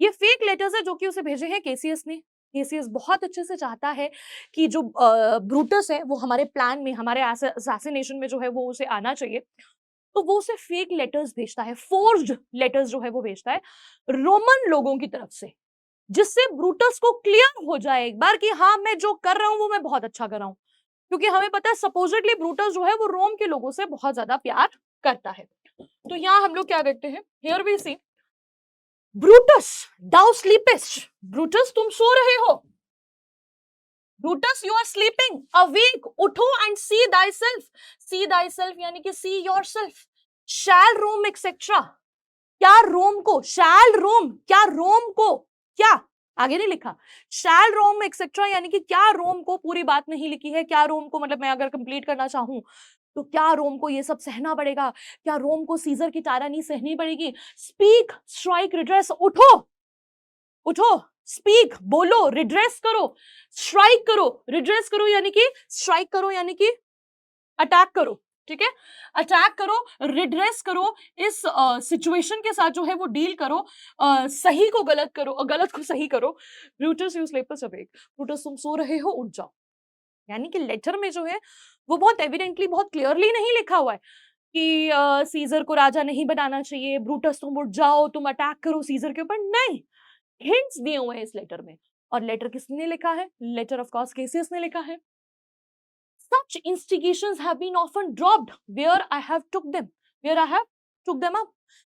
ये फेक लेटर्स है जो कि उसे भेजे हैं केसीएस ने। केसीएस बहुत अच्छे से चाहता है कि जो ब्रूटस है वो हमारे प्लान में, हमारे असैसिनेशन में जो है वो उसे आना चाहिए, तो वो उसे फेक लेटर्स भेजता है, फोर्ज्ड लेटर्स जो है वो भेजता है रोमन लोगों की तरफ से, जिससे ब्रूटस को क्लियर हो जाए एक बार कि हाँ, मैं जो कर रहा हूं वो मैं बहुत अच्छा कर रहा हूं। क्योंकि हमें पता है सपोजिटली ब्रूटस जो है वो रोम के लोगों से बहुत ज्यादा प्यार करता है। तो यहाँ हम लोग क्या देखते हैं, here we see Brutus thou sleepest. Brutus तुम सो रहे हो। Brutus you are sleeping, awake, उठो and see thyself। See thyself यानी कि सी योरसेल्फ। शैल रोम एक्सेट्रा। क्या रोम को? शैल रोम, क्या रोम को? क्या आगे नहीं लिखा, शैल रोम एक्सेट्रा, यानी कि क्या रोम को, पूरी बात नहीं लिखी है, क्या रोम को मतलब मैं अगर कंप्लीट करना चाहूं तो क्या रोम को ये सब सहना पड़ेगा? क्या रोम को सीजर की टायरानी सहनी पड़ेगी? Speak, strike, redress. उठो, उठो, स्पीक, बोलो, रिड्रेस करो, स्ट्राइक करो, रिड्रेस करो यानी कि स्ट्राइक करो यानी कि अटैक करो, ठीक है? अटैक करो, रिड्रेस करो, इस सिचुएशन के साथ जो है वो डील करो, सही को गलत करो और गलत को सही करो। Brutus you sleepers awake. Brutus तुम सो रहे हो, उठ जाओ। यानी कि लेटर में जो है वो बहुत एविडेंटली, बहुत क्लियरली नहीं लिखा हुआ है कि सीजर को राजा नहीं बनाना चाहिए, ब्रूटस तुम उठ जाओ, तुम अटैक करो सीजर के ऊपर। नहीं, हिंट्स दिए हुए हैं इस लेटर में। और लेटर किसने लिखा है? लेटर ऑफ कोर्स केसियस ने लिखा है। Such instigations have been often dropped where I have took them up।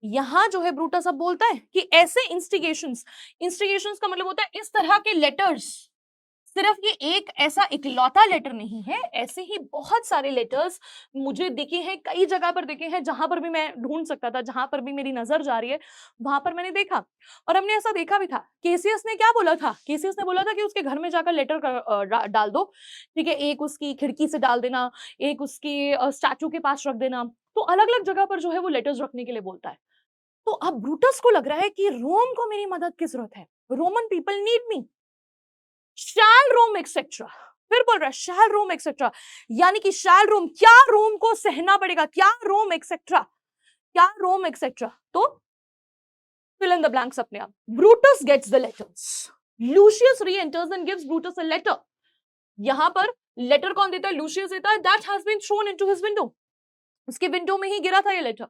यहां जो है ब्रूटस अब बोलता है कि ऐसे इंस्टिगेशंस का मतलब होता है इस तरह के लेटर्स। सिर्फ ये एक ऐसा इकलौता लेटर नहीं है, ऐसे ही बहुत सारे लेटर्स मुझे दिखे हैं, कई जगह पर दिखे हैं, जहां पर भी मैं ढूंढ सकता था, जहां पर भी मेरी नजर जा रही है वहां पर मैंने देखा। और हमने ऐसा देखा भी था। केसीएस ने क्या बोला था? केसीएस ने बोला था कि उसके घर में जाकर लेटर डाल दो, ठीक है? एक उसकी खिड़की से डाल देना, एक उसकी स्टैचू के पास रख देना। तो अलग अलग जगह पर जो है वो लेटर्स रखने के लिए बोलता है। तो अब ब्रूटस को लग रहा है कि रोम को मेरी मदद की जरूरत है, रोमन पीपल नीड मी, शैल रोम एक्सेट्रा। फिर बोल रहा है शैल रोम एक्सेट्रा, यानी कि शैल रोम, क्या रोम को सहना पड़ेगा, क्या रोम एक्सेट्रा, क्या रोम एक्सेट्रा। तो फिल इन द ब्लैंक्स अपने आप। Brutus gets the letters, Lucius reenters and gives Brutus a letter. यहां पर लेटर कौन देता है? लूशियस देता है। That has been thrown into his window, उसके विंडो में ही गिरा था ये लेटर।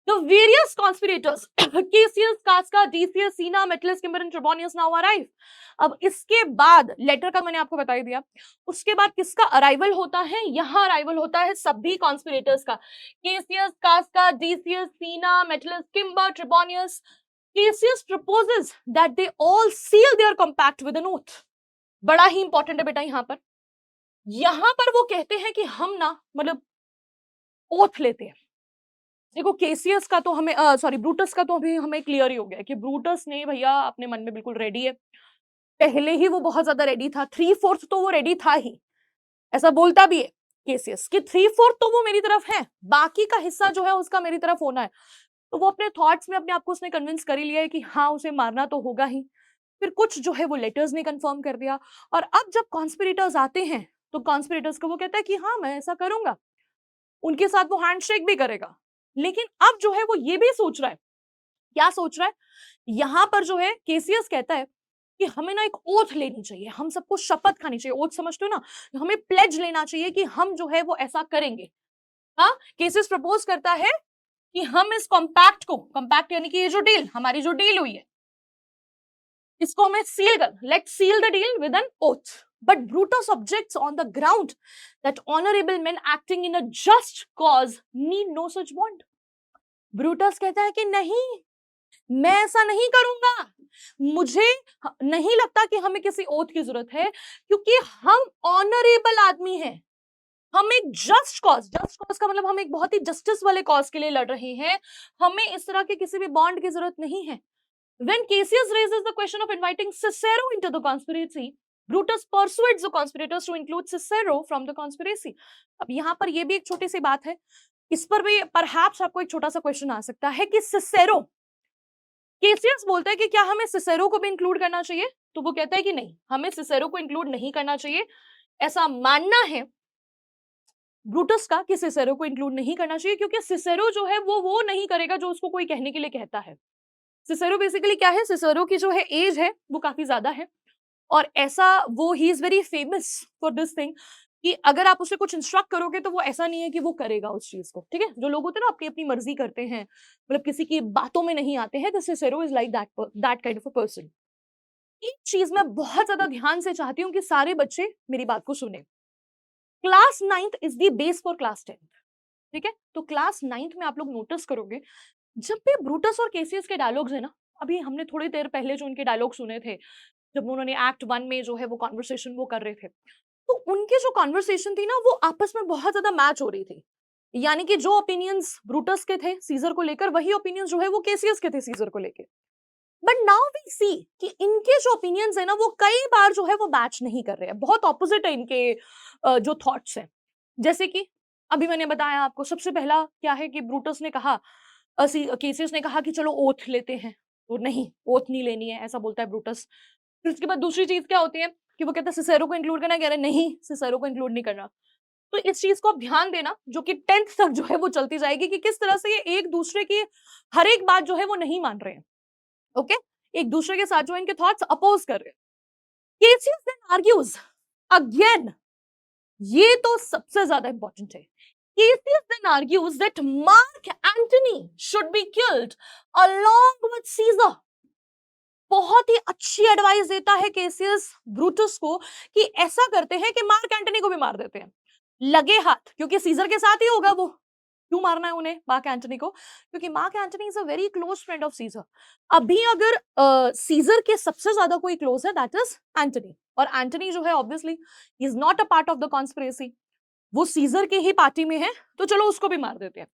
The various conspirators, Cassius, Casca, Decius, Cinna, Metellus, Cimber and Trebonius now arrive। अब इसके बाद लेटर का मैंने आपको बता ही दिया। उसके बाद किसका अराइवल होता है? यहाँ अराइवल होता है सभी कॉन्स्पिरेटर्स का। Cassius, Casca, Decius, Cinna, Metellus, Cimber, Trebonius। Cassius proposes that they all seal their compact with an oath। बड़ा ही इंपॉर्टेंट है बेटा यहाँ पर वो कहते हैं कि हम ना मतलब ओथ लेते हैं। देखो केसीएस का तो हमें ब्रूटस का तो अभी हमें क्लियर ही हो गया कि ब्रूटस ने भैया अपने मन में बिल्कुल रेडी है। पहले ही वो बहुत ज्यादा रेडी था, 3/4 तो वो रेडी था ही, ऐसा बोलता भी है केसीएस कि 3/4 तो वो मेरी तरफ है, बाकी का हिस्सा जो है उसका मेरी तरफ होना है। तो वो अपने थॉट्स में अपने आप को उसने कन्विंस कर ही लिया है कि हाँ, उसे मारना तो होगा ही। फिर कुछ जो है वो लेटर्स ने कंफर्म कर दिया। और अब जब कॉन्स्पिरेटर्स आते हैं तो कॉन्स्पिरेटर्स को वो कहता है कि हाँ, मैं ऐसा करूंगा, उनके साथ वो हैंडशेक भी करेगा। लेकिन अब जो है वो ये भी सोच रहा है, क्या सोच रहा है? यहां पर जो है केसीएस कहता है कि हमें ना एक ओथ लेनी चाहिए, हम सबको शपथ खानी चाहिए। ओथ समझते हो ना? हमें प्लेज लेना चाहिए कि हम जो है वो ऐसा करेंगे। हाँ, केसीएस प्रपोज करता है कि हम इस कॉम्पैक्ट को, कॉम्पैक्ट यानी कि ये जो डील, हमारी जो डील हुई है, इसको हमें सील कर, let's seal the deal with N oath. But Brutus objects on the ground that honorable men acting in a just cause need no such bond. Bruटस कहता है कि नहीं, मैं ऐसा नहीं करूंगा, मुझे नहीं लगता कि हमें किसी ओथ की जरूरत है, क्योंकि हम ऑनरेबल आदमी हैं, हम एक जस्ट कॉज का मतलब हम एक बहुत ही जस्टिस वाले कॉज के लिए लड़ रहे हैं, हमें इस तरह के किसी भी बॉन्ड की जरूरत नहीं है. When Cassius raises the question of inviting Cicero into the conspiracy, Brutus persuades the conspirators to include Cicero from the conspiracy. अब यहाँ पर ये भी एक छोटी सी बात है, इस पर भी परहैप्स आपको एक छोटा सा क्वेश्चन आ सकता है कि सिसेरो, केसियस बोलता है कि क्या हमें सिसेरो को भी इंक्लूड करना चाहिए, तो वो कहता है कि नहीं, हमें सिसेरो को इंक्लूड नहीं करना चाहिए. ऐसा मानना है ब्रूटस का कि सिसेरो को इंक्लूड नहीं करना चाहिए, क्योंकि सिसेरो जो है वो नहीं करेगा जो उसको कोई कहने के लिए कहता है. सिसेरो बेसिकली क्या है, सिसेरो की जो है एज है वो काफी ज्यादा है, और ऐसा वो he is very famous for this thing कि अगर आप उसे कुछ इंस्ट्रक्ट करोगे तो वो ऐसा नहीं है कि वो करेगा उस चीज को. ठीक है, जो लोग होते हैं ना अपनी अपनी मर्जी करते हैं, मतलब किसी की बातों में नहीं आते हैं, Cicero is like that kind of a person. एक चीज मैं बहुत ज्यादा ध्यान से चाहती हूँ कि सारे बच्चे मेरी बात को सुने. Class 9th is the base for class 10th. ठीक है, तो क्लास 9th में आप लोग नोटिस करोगे जब भी ब्रूटस और केसियस के डायलॉग्स है ना, अभी हमने थोड़ी देर पहले जो उनके डायलॉग सुने थे, जब उन्होंने एक्ट 1 में जो है वो कॉन्वर्सेशन वो कर रहे थे, तो उनकी जो कॉन्वर्सेशन थी ना वो आपस में बहुत ज्यादा मैच हो रही थी. यानी कि जो ओपिनियंस ब्रूटस के थे सीजर को लेकर, वही ओपिनियंस जो है वो केसियस के थे सीजर को लेकर. बट नाउ वी सी कि इनके जो ओपिनियंस है ना वो कई बार जो है वो मैच नहीं कर रहे हैं, बहुत ऑपोजिट है इनके जो थॉट्स हैं. जैसे कि अभी मैंने बताया आपको, सबसे पहला क्या है कि ब्रूटस ने कहा, केसियस ने कहा कि चलो ओथ लेते हैं, तो नहीं, ओथ नहीं लेनी है, ऐसा बोलता है ब्रूटस. फिर उसके बाद दूसरी चीज क्या होती है कि वो कहता है सिसेरो को इंक्लूड करना, कह रहे नहीं सिसेरो को इंक्लूड नहीं करना. तो इस चीज को आप ध्यान देना, जो कि 10th तक जो है वो चलती जाएगी कि किस तरह से ये एक दूसरे की हर एक बात जो है वो नहीं मान रहे हैं. ओके, एक दूसरे के साथ जो इनके थॉट्स अपोज कर रहे हैं. केसियस देन आर्ग्यूज अगेन, ये तो सबसे ज्यादा इंपॉर्टेंट है. Cassius then argues that Mark Antony should be killed along with Caesar. बहुत ही अच्छी एडवाइस देता है केसियस ब्रूटस को कि ऐसा करते हैं कि मार्क एंटनी को भी मार देते हैं, लगे हाथ, क्योंकि सीजर के साथ ही होगा वो. क्यों मारना है उन्हें मार्क एंटनी को, क्योंकि Mark Antony is a very close friend of Caesar. अभी अगर सीजर के सबसे ज्यादा कोई क्लोज है दैट इज एंटनी, और एंटनी जो है obviously is not a part of the conspiracy, वो सीजर के ही पार्टी में है, तो चलो उसको भी मार देते हैं.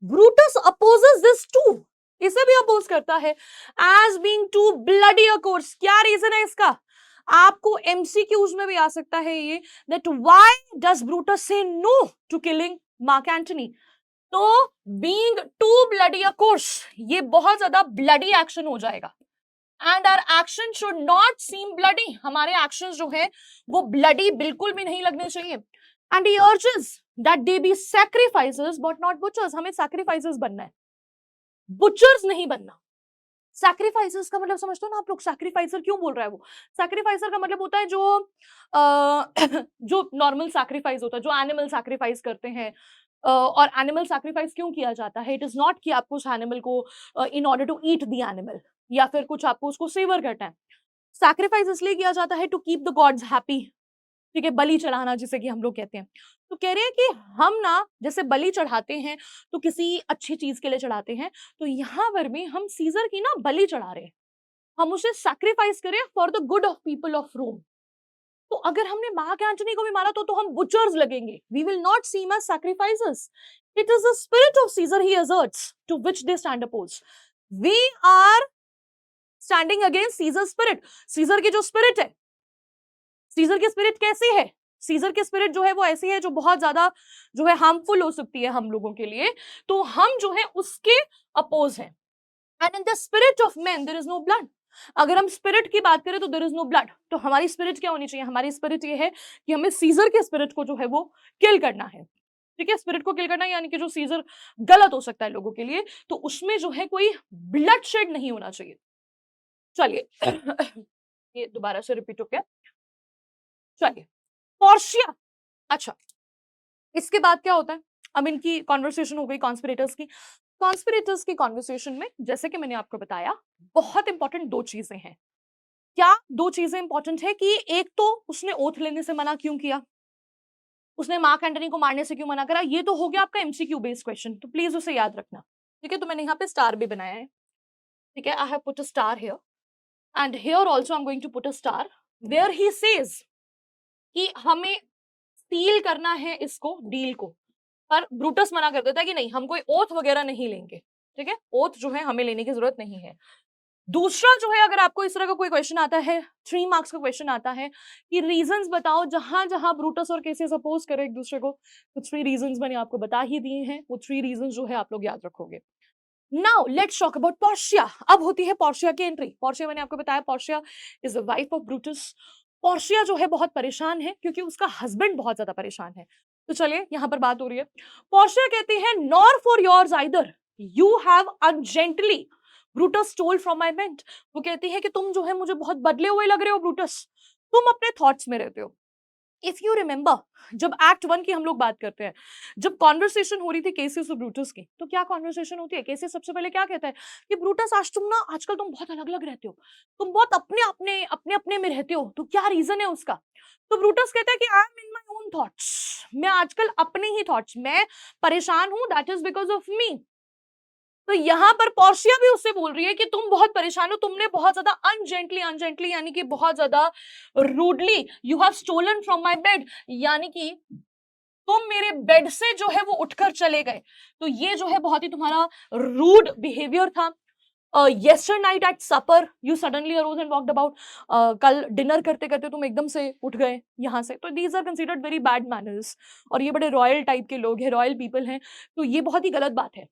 ब्रूटस अपोजेस दिस टू, इसे भी अपोज करता है as being too bloody a course. क्या रीजन है इसका, आपको एमसीक्यूज में भी आ सकता है ये, that why does Brutus say no to killing Mark Antony. तो being too bloody a course, ये बहुत ज्यादा ब्लडी एक्शन हो जाएगा, and our action should not seem bloody. हमारे एक्शंस जो है वो ब्लडी बिल्कुल भी नहीं लगने चाहिए. And he urges that they be sacrifices but not butchers. हमें सैक्रिफाइसेस बनना है, बुचर्स नहीं बनना. सैक्रिफाइसेस का मतलब समझते हो ना आप लोग, सैक्रिफाइसर क्यों बोल रहा है वो, सैक्रिफाइसर का मतलब होता है जो जो नॉर्मल सैक्रिफाइस होता है, जो एनिमल सैक्रिफाइस करते हैं. और एनिमल सैक्रिफाइस क्यों किया जाता है, इट इज नॉट कि आपको उस एनिमल को in order to eat the animal, या फिर कुछ आपको उसको सेवर करना है. सैक्रिफाइस इसलिए किया जाता है to keep the gods happy. ठीक है, बलि चढ़ाना जिसे कि हम लोग कहते हैं. तो कह रहे हैं कि हम ना जैसे बलि चढ़ाते हैं तो किसी अच्छी चीज के लिए चढ़ाते हैं, तो यहाँ पर भी हम सीजर की ना बलि चढ़ा रहे हैं, हम उसे सैक्रिफाइस करें for the good of people of Rome. तो अगर हमने मार्क एंटनी को भी मारा तो हम बुचर्स लगेंगे. We will not seem as sacrifices. It is the spirit of Caesar he asserts to which they stand oppose. We are standing against Caesar spirit. Caesar की जो स्पिरिट है, सीजर की स्पिरिट कैसी है, सीजर की spirit जो है वो ऐसी है जो बहुत ज्यादा जो है हार्मफुल हो सकती है हम लोगों के लिए, तो हम जो है उसके अपोज हैं. And in the spirit of man there is no blood. अगर हम स्पिरिट की बात करें तो देयर इज नो ब्लड. तो हमारी स्पिरिट क्या होनी चाहिए, हमारी स्पिरिट ये है कि हमें सीजर के स्पिरिट को जो है वो किल करना है. ठीक है, स्पिरिट को किल करना यानी कि जो सीजर गलत हो सकता है लोगों के लिए, तो उसमें जो है कोई ब्लड शेड नहीं होना चाहिए. चलिए ये दोबारा से रिपीट हो गया. चलिए पोर्शिया. अच्छा, इसके बाद क्या होता है, अब इनकी कॉन्वर्सेशन हो गई कॉन्स्पिरेटर्स की. कॉन्स्पिरेटर्स की कॉन्वर्सेशन में जैसे कि मैंने आपको बताया बहुत इंपॉर्टेंट दो चीजें हैं. क्या दो चीजें इंपॉर्टेंट है कि एक तो उसने ओथ लेने से मना क्यों किया, उसने मार्क एंटनी को मारने से क्यों मना करा, ये तो हो गया आपका एमसीक्यू बेस्ड क्वेश्चन, तो प्लीज उसे याद रखना। ठीक है, तो मैंने यहाँ पे स्टार भी बनाया है। ठीक है, I have put a star here and here also I am going to put a star where he says कि हमें सील करना है इसको डील को, पर ब्रूटस मना कर देता है कि नहीं हम कोई ओथ वगैरह नहीं लेंगे। ठीक है, ओथ जो है हमें लेने की जरूरत नहीं है। दूसरा जो है, अगर आपको इस तरह का कोई क्वेश्चन आता है, 3 मार्क्स का क्वेश्चन आता है कि रीजंस बताओ जहां जहां ब्रूटस और केसियस अपोज करे एक दूसरे को, तो 3 रीजंस मैंने आपको बता ही दिए हैं। वो 3 रीजंस जो है आप लोग याद रखोगे। Now let's talk about Portia. अब होती है पोर्शिया की एंट्री। पोर्शिया मैंने आपको बताया Portia is the wife of Brutus. Portia जो है बहुत परेशान है क्योंकि उसका हस्बैंड बहुत ज्यादा परेशान है। तो चलिए यहां पर बात हो रही है। पोर्शिया कहती है nor for yours either you have ungently Brutus stole from my meant. वो कहती है कि तुम जो है मुझे बहुत बदले हुए लग रहे हो ब्रूटस, तुम अपने थॉट्स में रहते हो। इफ यू रिमेंबर, जब एक्ट 1 की हम लोग बात करते हैं, जब कॉन्वर्सेशन हो रही थी केसियस और ब्रूटस की, तो क्या कॉन्वर्सेशन होती है? केसियस सबसे पहले क्या कहता है कि ब्रूटस आज तुम ना आजकल तुम बहुत अलग अलग रहते हो, तुम बहुत अपने में रहते हो, तो क्या रीजन है उसका? तो ब्रूटस कहता है कि आई am in my own thoughts, मैं आजकल अपने ही थॉट्स में परेशान हूं, that is because of me. तो यहां पर पोर्शिया भी उससे बोल रही है कि तुम बहुत परेशान हो, तुमने बहुत ज्यादा अनजेंटली यानी कि बहुत ज्यादा rudely you have stolen from my bed, यानी कि तुम मेरे बेड से जो है वो उठकर चले गए। तो ये जो है बहुत ही तुम्हारा रूड बिहेवियर था। yesterday night at supper you suddenly arose and walked about, कल डिनर करते करते तुम एकदम से उठ गए यहाँ से, तो these are considered very bad manners. और ये बड़े रॉयल टाइप के लोग हैं, रॉयल पीपल हैं, तो ये बहुत ही गलत बात है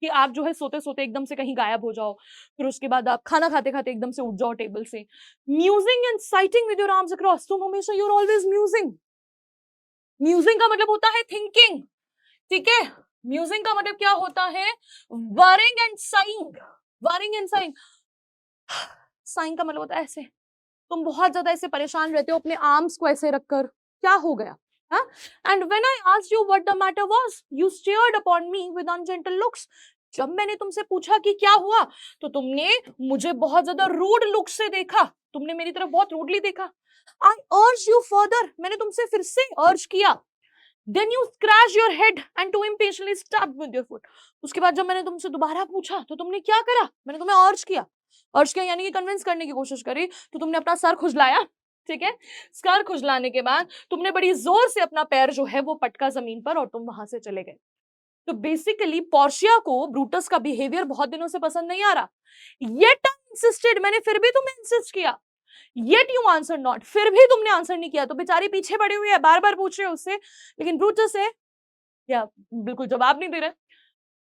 कि आप जो है सोते सोते एकदम से कहीं गायब हो जाओ, फिर उसके बाद आप खाना खाते खाते एकदम से उठ जाओ टेबल से। Musing and sighing with your arms across, तुम हमेशा यूर ऑलवेज म्यूजिंग। म्यूजिंग का मतलब होता है थिंकिंग। ठीक है, म्यूजिंग का मतलब क्या होता है? Worrying and saying. Worrying and saying, saying का मतलब होता है ऐसे, तुम बहुत ज्यादा ऐसे परेशान रहते हो अपने आर्म्स को ऐसे रखकर, क्या हो गया? And when I asked you what the matter was you stared upon me with ungentle looks. जब मैंने तुमसे पूछा कि क्या हुआ, तो तुमने मुझे बहुत ज्यादा रूड लुक से देखा, तुमने मेरी तरफ बहुत रूडली देखा। आई अर्ज यू फर्दर, मैंने तुमसे फिर से अर्ज किया। Then you scratch your head and too impatiently stabbed with your foot. उसके बाद जब मैंने तुमसे दोबारा पूछा तो तुमने क्या करा? मैंने तुम्हें अर्ज किया यानी कि कन्विंस करने की कोशिश करी, तो तुमने अपना सर खुजलाया। ठीक है, सर खुजलाने के बाद तुमने बड़ी जोर से अपना पैर जो है वो पटका जमीन पर और तुम वहां से चले गए। तो बेसिकली पोर्शिया को ब्रूटस का बिहेवियर बहुत दिनों से पसंद नहीं आ रहा। येट आई इंसिस्टेड, मैंने फिर भी तुम्हें इंसिस्ट किया। येट यू आंसर नॉट, फिर भी तुमने आंसर नहीं किया। तो बेचारी पीछे पड़ी हुई है, बार बार पूछ रहे हो उससे, लेकिन ब्रूटस है या बिल्कुल जवाब नहीं दे रहे।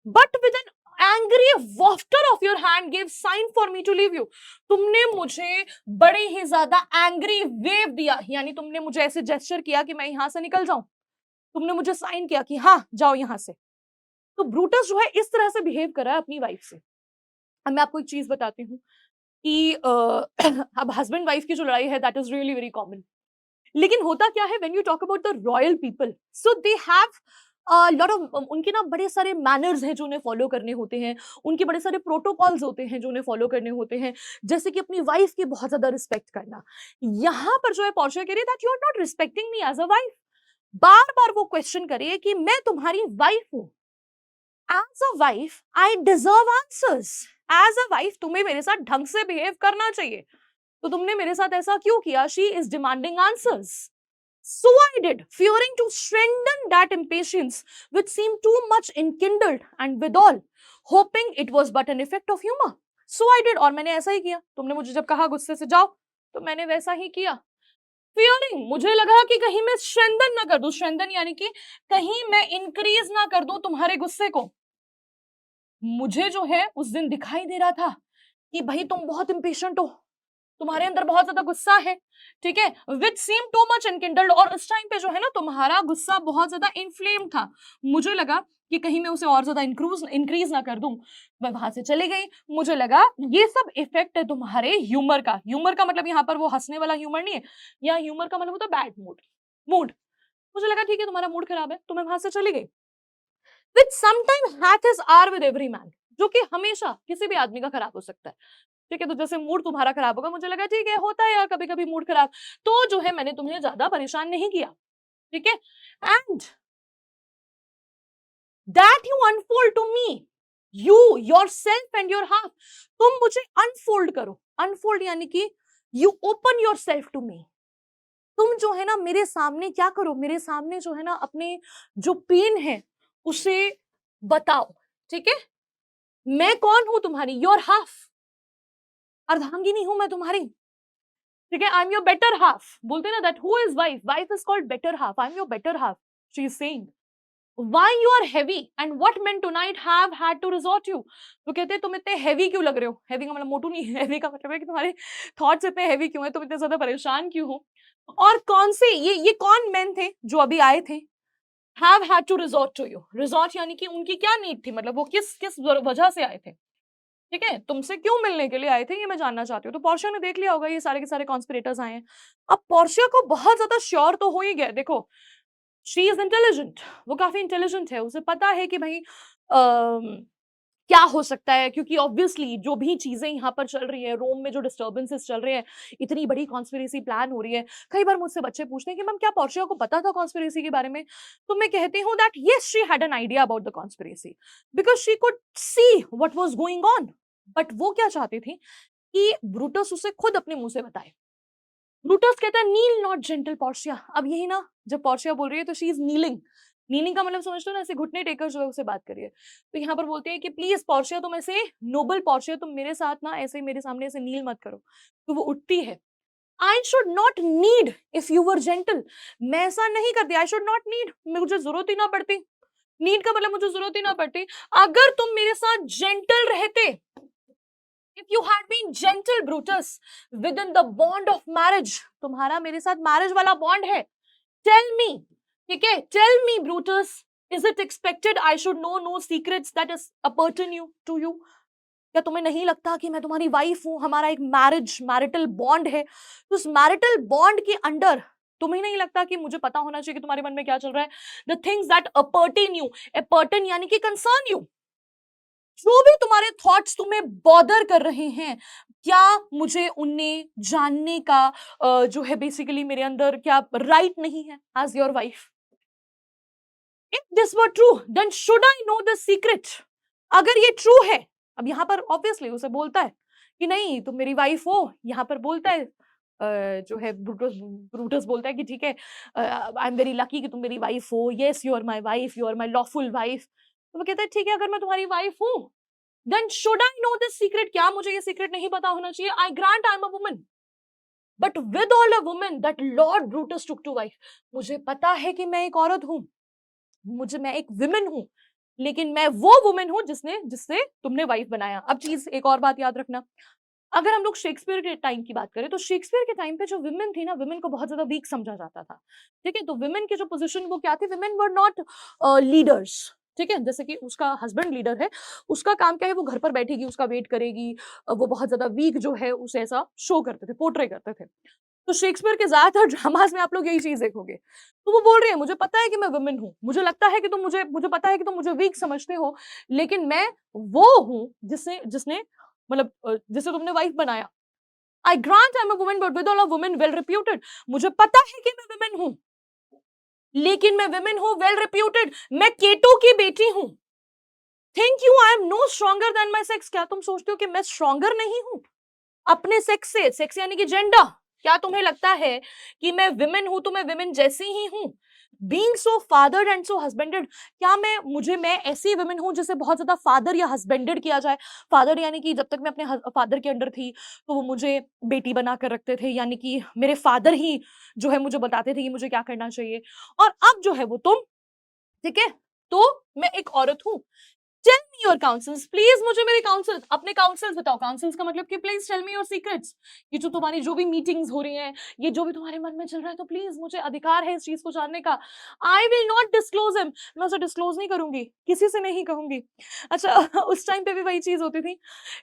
But with an angry wafture of your hand give sign for me to leave you, तुमने मुझे बड़े ही ज्यादा एंग्री वेव दिया, यानी तुमने मुझे ऐसे जेस्चर किया कि मैं यहां से निकल जाऊं, तुमने मुझे साइन किया कि हाँ जाओ यहां से। तो ब्रूटस जो है इस तरह से बिहेव कर रहा है अपनी वाइफ से। अब मैं आपको एक चीज बताती हूँ कि अब हस्बैंड वाइफ की जो लड़ाई है that is really very common, लेकिन होता क्या है when you talk about the royal people, so they have lot of, उनके ना बड़े सारे मैनर्स हैं जो उन्हें फॉलो करने होते हैं, उनके बड़े सारे प्रोटोकॉल्स होते हैं जो उन्हें फॉलो करने होते हैं, जैसे कि अपनी वाइफ की बहुत ज्यादा रिस्पेक्ट करना। यहाँ पर जो है पोर्शिया कह रही है that you are not respecting me as a wife. बार बार वो क्वेश्चन करिए कि मैं तुम्हारी वाइफ हूं, as a wife I deserve answers, as a wife तुम्हें मेरे साथ ढंग से बिहेव करना चाहिए, तो तुमने मेरे साथ ऐसा क्यों किया? She is demanding answers. So I did, fearing to strengthen that impatience which seemed too much enkindled, and withal, hoping it was but an effect of humor. So I did, और मैंने ऐसा ही किया। तुमने मुझे जब कहा गुस्से से जाओ, तो मैंने वैसा ही किया। Fearing, मुझे लगा कि कहीं मैं strengthen ना कर दूं, strengthen यानी कि कहीं मैं increase ना कर दूं तुम्हारे गुस्से को। मुझे जो है उस दिन दिखाई दे रहा था कि भाई तुम बहुत इम्पेशेंट हो, तुम्हारे अंदर बहुत ज्यादा गुस्सा है। ठीक है, विच सीम टू मच एनकिंडल्ड, और उस टाइम पे जो है ना तुम्हारा गुस्सा बहुत ज्यादा इन्फ्लेम था। मुझे लगा कि कहीं मैं उसे और ज्यादा इंक्रीज ना कर दूं, मैं वहां से चली गई। मुझे लगा ये सब इफेक्ट है तुम्हारे ह्यूमर का। ह्यूमर का मतलब यहाँ पर वो हंसने वाला ह्यूमर नहीं है, यहाँ ह्यूमर का मतलब होता है बैड मूड। मुझे लगा ठीक है तुम्हारा मूड खराब है, तो मैं वहां से चली गई। Which sometime hath his hour with every man, जो कि हमेशा किसी भी आदमी का खराब हो सकता है। ठीक है, तो जैसे मूड तुम्हारा खराब होगा, मुझे लगा ठीक है, होता है यार कभी कभी मूड खराब, तो जो है मैंने तुम्हें ज्यादा परेशान नहीं किया, ठीक है। And that you unfold to me, you yourself and your half, तुम मुझे अनफोल्ड करो, अनफोल्ड यानी कि you open yourself to me, तुम जो है ना मेरे सामने क्या करो, मेरे सामने जो है ना अपने जो पेन है उसे बताओ, ठीक है। मैं कौन हूं तुम्हारी, योर हाफ, अर्धांगिनी हूं मैं तुम्हारी, ठीक है। I am your better half, बोलते ना that who is wife, wife is called better half, I am your better half, she is saying why you are heavy and what men tonight have had to resort you, तो कहते हैं तुम इतने heavy क्यों लग रहे हो, heavy का मतलब मोटू नहीं, हेवी का मतलब है कि तुम्हारे थॉट्स इतने हेवी क्यों है, तुम इतने ज्यादा परेशान क्यों हो, और कौन से ये कौन मेन थे जो अभी आए थे, have had to resort to you, resort यानी कि उनकी क्या नीड थी, मतलब वो किस किस वजह से आए थे, ठीक है, तुमसे क्यों मिलने के लिए आए थे ये मैं जानना चाहती हूँ। तो पोर्शिया ने देख लिया होगा ये सारे के सारे कॉन्स्पिरेटर्स आए हैं, अब पोर्शिया को बहुत ज्यादा श्योर तो हो ही गया, देखो शी इज इंटेलिजेंट, वो काफी इंटेलिजेंट है, उसे पता है कि भाई क्या हो सकता है, क्योंकि ऑब्वियसली जो भी चीजें यहाँ पर चल रही है, रोम में जो डिस्टर्बेंसेस चल रहे हैं, इतनी बड़ी कॉन्स्पिरेसी प्लान हो रही है। कई बार मुझसे बच्चे पूछते हैं कि मैम क्या पोर्शिया को पता था कॉन्स्पिरेसी के बारे में, तो मैं कहती हूँ that yes she had an idea about the conspiracy because she could see what was going on, but वो क्या चाहती थी कि ब्रूटस उसे खुद अपने मुंह से बताए। ब्रूटस कहता है नील नॉट जेंटल पोर्शिया, अब यही ना जब पोर्शिया बोल रही है तो शी इज नीलिंग, नीलिंग का मतलब समझते हो ना, ऐसे घुटने टेकर जो है उसे बात करिए, तो यहाँ पर बोलते हैं कि प्लीज पोर्शिया तुम ऐसे, नोबल पोर्शिया तुम मेरे साथ ना ऐसे मेरे सामने ऐसे नील मत करो, तो वो उठती है, I should not need if you were gentle, मैं ऐसा नहीं करती, आई शुड नॉट नीड, मुझे जरूरत ही ना पड़ती, नीड का मतलब मुझे जरूरत ही ना पड़ती, अगर तुम मेरे साथ जेंटल रहते, if you had been gentle Brutus within the bond of marriage, तुम्हारा मेरे साथ मैरिज वाला बॉन्ड है, tell me, ठीक है, tell me Brutus, is it expected I should know no secrets that is appertain you to you, क्या तुम्हें नहीं लगता कि मैं तुम्हारी वाइफ हूं, हमारा एक मैरिटल बॉन्ड है, तो उस मैरिटल बॉन्ड के अंडर तुम्हें नहीं लगता कि मुझे पता होना चाहिए कि तुम्हारे मन में क्या चल रहा है, द थिंग्स दैट अपरटेन यू, अपरटेन यानी कि कंसर्न यू, जो भी तुम्हारे थॉट्स तुम्हें बॉदर कर रहे हैं, क्या मुझे उन्हें जानने का जो है बेसिकली मेरे अंदर क्या राइट नहीं है as your wife, if this were true then should I know the secret, अगर ये ट्रू है, अब यहाँ पर ऑब्वियसली उसे बोलता है कि नहीं तुम मेरी वाइफ हो, यहाँ पर बोलता है जो है ब्रूटस, ब्रूटस बोलता है कि ठीक है आई एम वेरी लकी कि तुम मेरी वाइफ हो, yes you are my wife, you are my lawful wife, तो वो कहता है ठीक है अगर मैं तुम्हारी वाइफ हूं then should I know this secret, क्या मुझे ये सीक्रेट नहीं पता होना चाहिए, I grant I'm a woman but with all a woman that Lord Brutus took to wife, मुझे पता है कि मैं एक औरत हूं, मैं एक विमेन हूं, लेकिन मैं वो वुमेन हूं जिससे तुमने वाइफ बनाया। अब चीज एक और बात याद रखना, अगर हम लोग शेक्सपियर के टाइम की बात करें तो शेक्सपियर के टाइम पे जो विमेन थी ना, विमेन को बहुत ज्यादा वीक समझा जाता था, ठीक है, तो विमेन की जो पोजीशन वो क्या थी, विमेन वर नॉट लीडर्स, ठीक है, जैसे कि उसका हस्बैंड लीडर है, उसका काम क्या है, वो घर पर बैठेगी, उसका वेट करेगी, वो बहुत ज्यादा वीक जो है उसे ऐसा शो करते थे, पोर्ट्रे करते थे, तो शेक्सपियर के ज्यादातर ड्रामास में आप लोग यही चीज देखोगे, तो वो बोल रही है मुझे पता है कि मैं वुमेन हूं, मुझे लगता है कि तुम मुझे पता है कि तुम मुझे वीक समझते हो, लेकिन मैं वो हूं जिसने जिसने मतलब जिसे तुमने वाइफ बनाया, आई grant I am a woman but with all a women well reputed, मुझे पता है कि मैं वुमेन हूं, लेकिन मैं वुमेन हूं वेल रिप्यूटेड, मैं केटो की बेटी हूं, think you I am no stronger than my sex, क्या तुम सोचते हो कि मैं स्ट्रॉन्गर नहीं हूं अपने सेक्स से, सेक्स यानी कि जेंडर, क्या तुम्हें लगता है कि मैं विमेन हूं तो मैं विमेन जैसी ही हूं, बीइंग सो फादर्ड एंड सो हस्बैंडेड, क्या मैं ऐसी विमेन हूं जिसे बहुत ज्यादा फादर या हस्बैंडेड किया जाए, फादर यानी कि जब तक मैं अपने फादर के अंडर थी तो वो मुझे बेटी बना कर रखते थे, यानी कि मेरे फादर ही जो है मुझे बताते थे कि मुझे क्या करना चाहिए, और अब जो है वो तुम, ठीक है, तो मैं एक औरत हूं, tell me your counsels, please मुझे मेरे काउंसल्स, अपने काउंसल्स बताओ, काउंसल्स का मतलब कि please tell me your secrets, ये जो तुम्हारी जो भी मीटिंग्स हो रही हैं, ये जो भी तुम्हारे मन में चल रहा है, तो प्लीज मुझे अधिकार है इस चीज को जानने का, I will not disclose him, मैं उसे डिस्क्लोज नहीं करूंगी, किसी से नहीं कहूंगी। अच्छा उस टाइम पे भी वही चीज होती थी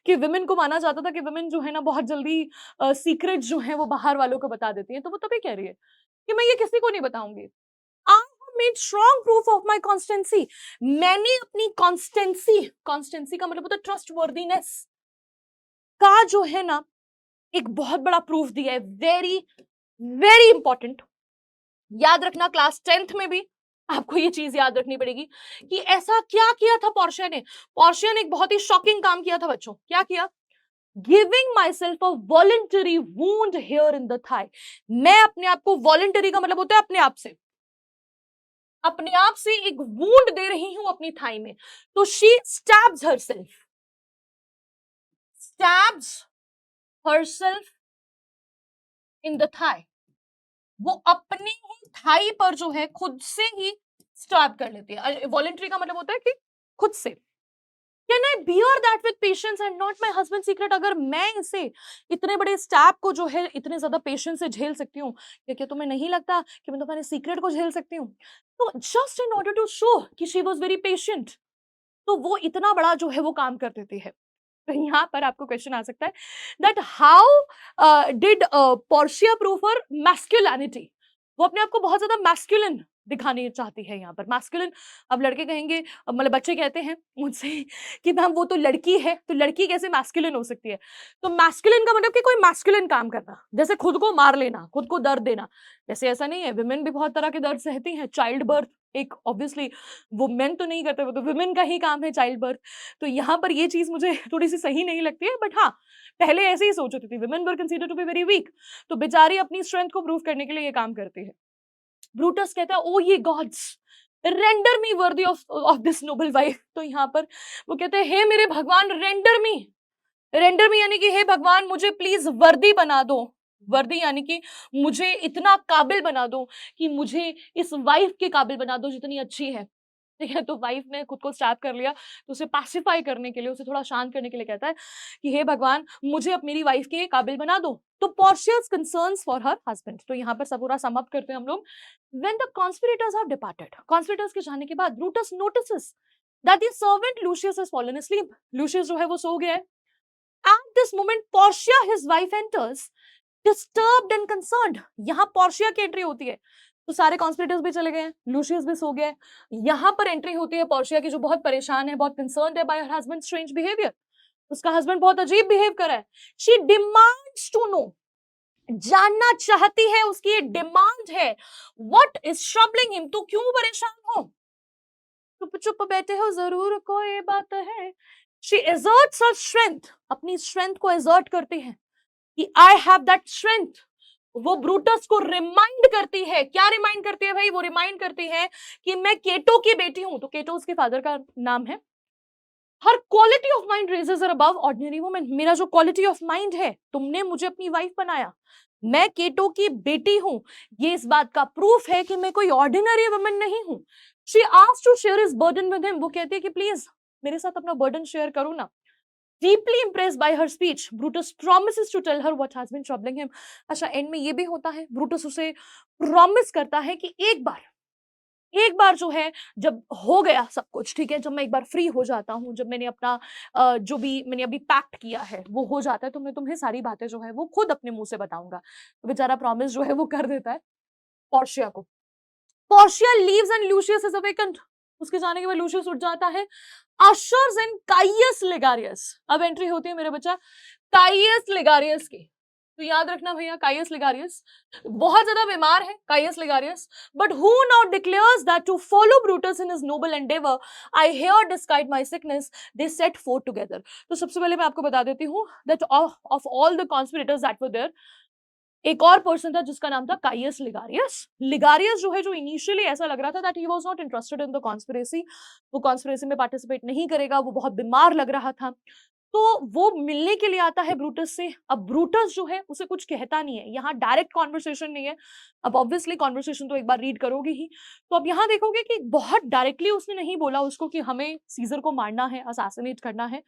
कि विमेन को माना जाता था कि विमेन जो है ना बहुत जल्दी सीक्रेट जो है वो बाहर वालों को बता देती है, तो वो तभी कह रही है कि मैं ये किसी को नहीं बताऊंगी, made strong proof of my constituency, मैंने अपनी कॉन्स्टेंसी, कॉन्स्टेंसी का मतलब होता है ट्रस्ट वर्दीनेस, का जो है ना एक बहुत बड़ा प्रूफ दिया है, वेरी वेरी इंपॉर्टेंट। याद रखना क्लास 10th में भी आपको ये चीज याद रखनी पड़ेगी कि ऐसा क्या किया था पोर्शिया ने। पोर्शिया ने एक बहुत ही शॉकिंग काम किया था बच्चों। क्या किया? Giving myself a voluntary wound here in the thigh. मैं अपने आप को, वॉलंटरी का मतलब होता है अपने आप से एक वूंड दे रही हूं अपनी थाई में। तो she stabs herself in the thigh. वो अपनी ही थाई पर जो है खुद से ही स्टैब कर लेती है। वॉलंटरी का मतलब होता है कि खुद से। Can I bear that with patience and not my husband secret? अगर मैं इसे, इतने बड़े स्टैब को जो है इतने ज्यादा पेशेंस से झेल सकती हूँ, क्या तुम्हें नहीं लगता कि मैं तुम्हारे सीक्रेट को झेल सकती हूँ? तो just in order to show कि शी वॉज वेरी पेशेंट, तो वो इतना बड़ा जो है वो काम कर देती है। तो यहाँ पर आपको क्वेश्चन आ सकता है that how did Portia prove her masculinity. वो अपने आप को बहुत ज्यादा मैस्कुलिन दिखाने चाहती है यहाँ पर। मैस्कुलिन, अब लड़के कहेंगे, मतलब बच्चे कहते हैं मुझसे कि मैम वो तो लड़की है, तो लड़की कैसे मैस्कुलिन हो सकती है? तो मैस्कुलिन का मतलब कि कोई मैस्कुलिन काम करना, जैसे खुद को मार लेना, खुद को दर्द देना। वैसे ऐसा नहीं है, विमेन भी बहुत तरह के दर्द सहती हैं। चाइल्ड बर्थ एक, ऑब्वियसली वो मेन तो नहीं करते, वो तो विमेन का ही काम है, चाइल्ड बर्थ। तो यहाँ पर ये चीज मुझे थोड़ी सी सही नहीं लगती है, बट हाँ, पहले ऐसे ही सोच होती थी, women were consider to be very weak, तो बेचारी अपनी स्ट्रेंथ को प्रूव करने के लिए ये काम करती है। ब्रूटस कहता है, ओ ये God's render me worthy of this Nobel wife. तो यहाँ पर वो कहते हैं, हे मेरे भगवान, रेंडर मी यानी कि हे भगवान मुझे प्लीज वर्दी बना दो। वर्दी यानी कि मुझे इतना काबिल बना दो कि मुझे इस वाइफ के काबिल बना दो जितनी अच्छी है। ठीक है, तो वाइफ ने खुद को स्टैब कर लिया, तो उसे पैसिफाई करने के लिए, उसे थोड़ा शांत करने के लिए कहता है कि हे भगवान मुझे अब मेरी वाइफ के काबिल बना दो। तो पोर्शिया's concerns for her husband। तो यहाँ पर सब पूरा सम अप करते हैं हम लोग। When the conspirators have departed, conspirators के जाने के बाद Brutus notices that the servant Lucius has fallen asleep। Luscious जो है वो सो गया है। At this moment Portia his wife enters disturbed and concerned। यहाँ पोर्शिया की एंट्री होती है, तो सारे कॉन्स्पिरेटर्स भी चले गए हैं, लूशियस भी सो गया है। यहाँ पर एंट्री होती है पोर्शिया की, जो बहुत परेशान है, बहुत कंसर्न्ड है bye her husband strange behaviour. उसका हस्बैंड बहुत अजीब बिहेव कर रहा है। शी डिमांड्स टू नो, जानना चाहती है, उसकी ये डिमांड है, व्हाट इज ट्रबलिंग हिम, तो क्यों परेशान हो? चुप चुप बैठे हो, जरूर कोई बात है। शी exerts her strength, अपनी स्ट्रेंथ को exert करती है कि आई हैव दैट स्ट्रेंथ। वो ब्रूटस को रिमाइंड करती है। क्या रिमाइंड करती है भाई? वो रिमाइंड करती है कि मैं केटो की बेटी हूं, तो केटो उसके फादर का नाम है। Her quality of mind raises her above ordinary women. मेरा जो क्वालिटी ऑफ माइंड है, तुमने मुझे अपनी वाइफ बनाया, मैं केटो की बेटी हूं, ये इस बात का प्रूफ है कि मैं कोई ऑर्डिनरी वुमेन नहीं हूं। She asked to share his burden with him. वो कहती है कि प्लीज मेरे साथ अपना बर्डन शेयर करो ना। Deeply impressed by her speech, Brutus promises to tell her what has been troubling him। अच्छा, एंड में ये भी होता है, ब्रूटस उसे प्रॉमिस करता है कि एक बार जो है, जब हो गया सब कुछ ठीक है, जब मैं एक बार फ्री हो जाता हूँ, जब मैंने अपना जो भी मैंने अभी पैक्ट किया है वो हो जाता है, तो मैं तुम्हें सारी बातें जो है वो खुद अपने मुंह से बताऊंगा। तो बेचारा प्रॉमिस जो है वो कर देता है पोर्शिया को। Portia leaves and luscious is awakened. उसके जाने के बाद लूशियस उठ जाता है। अशर्स एंड काइयस लिगारियस, अब एंट्री होती है मेरे बच्चा काइयस लिगारियस की। तो याद रखना भैया, काइयस लिगारियस बहुत ज्यादा बीमार है, Caius Ligarius, but who now declares that to follow Brutus in his noble endeavour, I here discard my sickness, they set forth together. तो सबसे पहले मैं आपको बता देती हूँ that of all the conspirators that were there, एक और पर्सन था जिसका नाम था काइयस लिगारियस। लिगारियस जो है, जो इनिशियली ऐसा लग रहा था that he was not interested in the conspiracy, वो कॉन्स्पिरेसी में पार्टिसिपेट नहीं करेगा, वो बहुत बीमार लग रहा था, तो वो मिलने के लिए आता है ब्रूटस से। अब ब्रूटस जो है उसे कुछ कहता नहीं है, यहाँ डायरेक्ट कॉन्वर्सेशन नहीं है। अब ऑब्वियसली कॉन्वर्सेशन तो एक बार रीड करोगे ही, तो अब यहाँ देखोगे कि बहुत डायरेक्टली उसने नहीं बोला उसको कि हमें सीजर को मारना है, असैसिनेट करना है,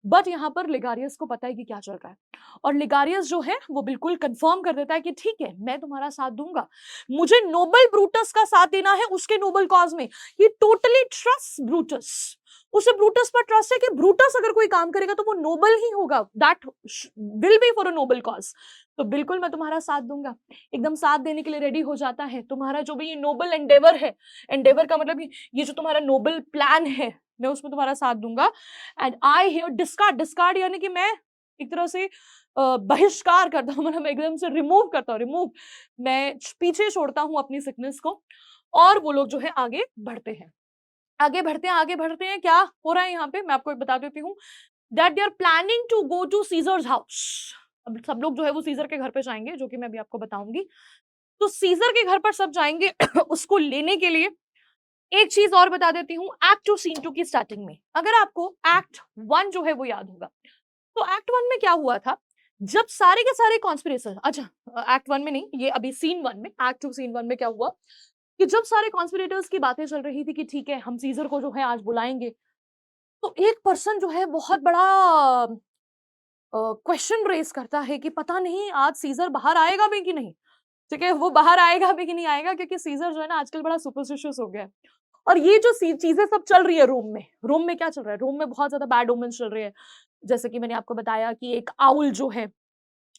बट यहाँ पर लिगारियस को पता है कि क्या चल रहा है, और लिगारियस जो है वो बिल्कुल कंफर्म कर देता है कि ठीक है, मैं तुम्हारा साथ दूंगा, मुझे नोबल ब्रूटस का साथ देना है उसके नोबल कॉज में। ही टोटली ट्रस्ट ब्रूटस, उसे ब्रूटस पर ट्रस्ट है कि ब्रूटस अगर कोई काम करेगा तो वो नोबल ही होगा, that will be for a noble cause, तो बिल्कुल मैं तुम्हारा साथ दूंगा। एकदम साथ देने के लिए रेडी हो जाता है। तुम्हारा जो भी ये नोबल एंडेवर है, एंडेवर का मतलब ये जो तुम्हारा नोबल प्लान है, मैं उसमें तुम्हारा साथ दूंगा। And I hear discard, discard यानी कि मैं एक तरह से बहिष्कार करता हूँ, मतलब एकदम से रिमूव करता हूँ, रिमूव, मैं पीछे छोड़ता हूँ अपनी सिकनेस को, और वो लोग जो है आगे बढ़ते हैं, आगे बढ़ते हैं, आगे बढ़ते हैं। क्या हो रहा है यहाँ पे मैं आपको एक बता देती हूँ, that they are planning to go to Caesar's house. अब सब लोग जो है वो सीजर के घर पे जाएंगे, जो कि मैं अभी आपको बताऊंगी। तो सीजर के घर पर सब जाएंगे उसको लेने के लिए। एक चीज और बता देती हूँ, एक्ट 2 सीन 2 की स्टार्टिंग में, अगर आपको एक्ट 1 जो है वो याद होगा, तो एक्ट 1 में क्या हुआ था, जब सारे के सारे कॉन्स्पिरेटर, अच्छा एक्ट 1 में नहीं, ये अभी सीन 1 में, एक्ट 2 सीन 1 में क्या हुआ कि जब सारे कॉन्स्पिरेटर्स की बातें चल रही थी कि ठीक है हम सीजर को जो है आज बुलाएंगे, तो एक पर्सन जो है बहुत बड़ा क्वेश्चन रेज करता है कि पता नहीं आज सीजर बाहर आएगा भी कि नहीं। ठीक है, वो बाहर आएगा भी कि नहीं आएगा, क्योंकि सीजर जो है ना आजकल बड़ा सुपरस्टिशियस हो गया है। और ये जो चीजें सब चल रही है रोम में क्या चल रहा है, रोम में बहुत ज्यादा बैड ओमेंस चल रहे हैं। जैसे कि मैंने आपको बताया कि एक आउल जो है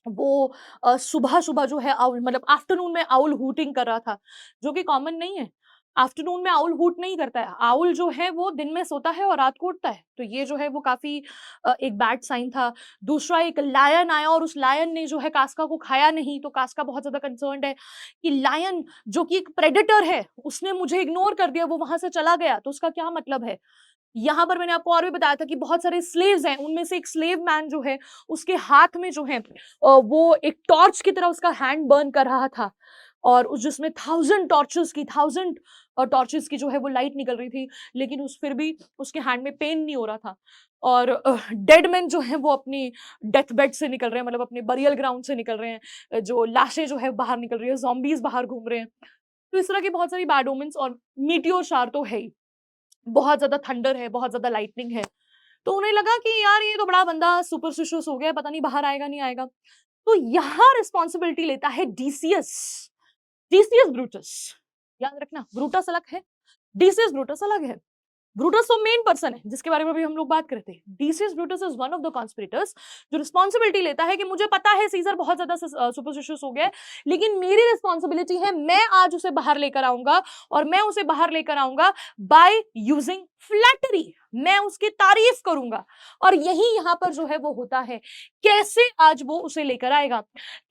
वो सुबह सुबह जो है आउल, मतलब आफ्टरनून में आउल हूटिंग कर रहा था, जो कि कॉमन नहीं है। आफ्टरनून में आउल हूट नहीं करता है, आउल जो है वो दिन में सोता है और रात को उठता है, तो ये जो है वो काफी एक बैड साइन था। दूसरा, एक लायन आया और उस लायन ने जो है कास्का को खाया नहीं, तो कास्का बहुत ज्यादा कंसर्न्ड है कि लायन जो कि एक प्रेडेटर है उसने मुझे इग्नोर कर दिया, वो वहां से चला गया, तो उसका क्या मतलब है। यहाँ पर मैंने आपको और भी बताया था कि बहुत सारे स्लेव्स हैं, उनमें से एक स्लेव मैन जो है उसके हाथ में जो है वो एक टॉर्च की तरह उसका हैंड बर्न कर रहा था, और उस जिसमें 1000 टॉर्चेस की जो है वो लाइट निकल रही थी, लेकिन उस फिर भी उसके हैंड में पेन नहीं हो रहा था। और डेड मैन जो है वो अपनी डेथ बेड से निकल रहे हैं, मतलब अपने बरियल ग्राउंड से निकल रहे हैं, जो लाशें जो है बाहर निकल रही है, जॉम्बीज बाहर घूम रहे हैं। तो इस तरह की बहुत सारी बैड ओमेंस, और मीटियोर शार तो है ही, बहुत ज्यादा थंडर है, बहुत ज्यादा लाइटनिंग है। तो उन्हें लगा कि यार ये तो बड़ा बंदा सुपरस्टिशियस हो गया, पता नहीं बाहर आएगा नहीं आएगा। तो यहाँ रिस्पॉन्सिबिलिटी लेता है डीसीएस, डीसीएस ब्रूटस। याद रखना, ब्रूटस अलग है, डीसीएस ब्रूटस अलग है। ब्रूटस तो मेन पर्सन है जिसके बारे में भी हम लोग बात करते हैं। DCS Brutus is one of the conspirators जो रिस्पॉन्सिबिलिटी लेता है कि मुझे पता है सीजर बहुत ज्यादा सुपरस्टिशियस हो गया है, लेकिन मेरी रिस्पॉन्सिबिलिटी है, मैं आज उसे बाहर लेकर आऊंगा, और मैं उसे बाहर लेकर आऊंगा बाय यूजिंग फ्लैटरी, मैं उसकी तारीफ करूंगा। और यही यहाँ पर जो है वो होता है, कैसे आज वो उसे लेकर आएगा।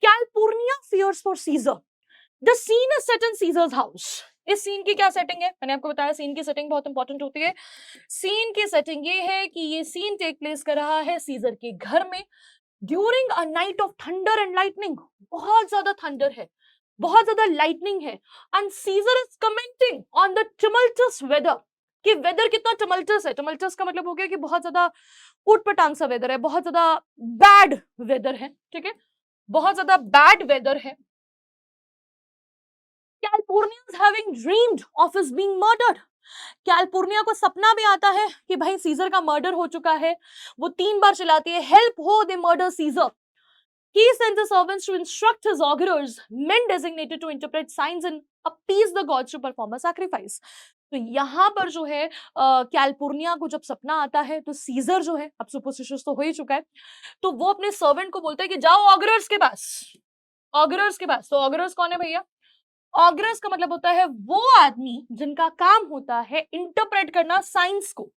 Calpurnia fears for Caesar, the scene is set in Caesar's house. इस सीन की क्या सेटिंग है, मैंने आपको बताया सीन की सेटिंग बहुत इंपॉर्टेंट होती है। सीन की सेटिंग ये है कि ये सीन टेक प्लेस कर रहा है सीजर के घर में during a night of thunder and lightning. बहुत ज्यादा थंडर है, बहुत ज्यादा लाइटनिंग है, and Caesar is commenting on the tumultuous weather, कि वेदर कितना टमल्टस है। टमल्टस का मतलब हो गया कि बहुत ज्यादा उटपटांग सा वेदर है, बहुत ज्यादा बैड वेदर है, ठीक है, बहुत ज्यादा बैड वेदर है। कैलपुर्निया is having dreamed of his being murdered. कैलपुर्निया को सपना भी आता है कि भाई सीजर का मर्डर हो चुका है। वो 3 बार चिल्लाती है, help ho, they murder Caesar. He sends the servants to instruct his augurers, men designated to interpret signs and appease the gods to perform a sacrifice. तो यहाँ पर जो है कैलपुर्निया को जब सपना आता है, तो सीजर जो है, अब सुपरस्टिशियस तो हो ही चुका है, तो वो अपने सर्वेंट को बोलता है कि जाओ ऑगरर्स के पास, ऑगरर्स के पास। तो ऑगरर्स कौन है भैया, ऑगरस का मतलब होता है वो आदमी जिनका काम होता है इंटरप्रेट करना साइंस को,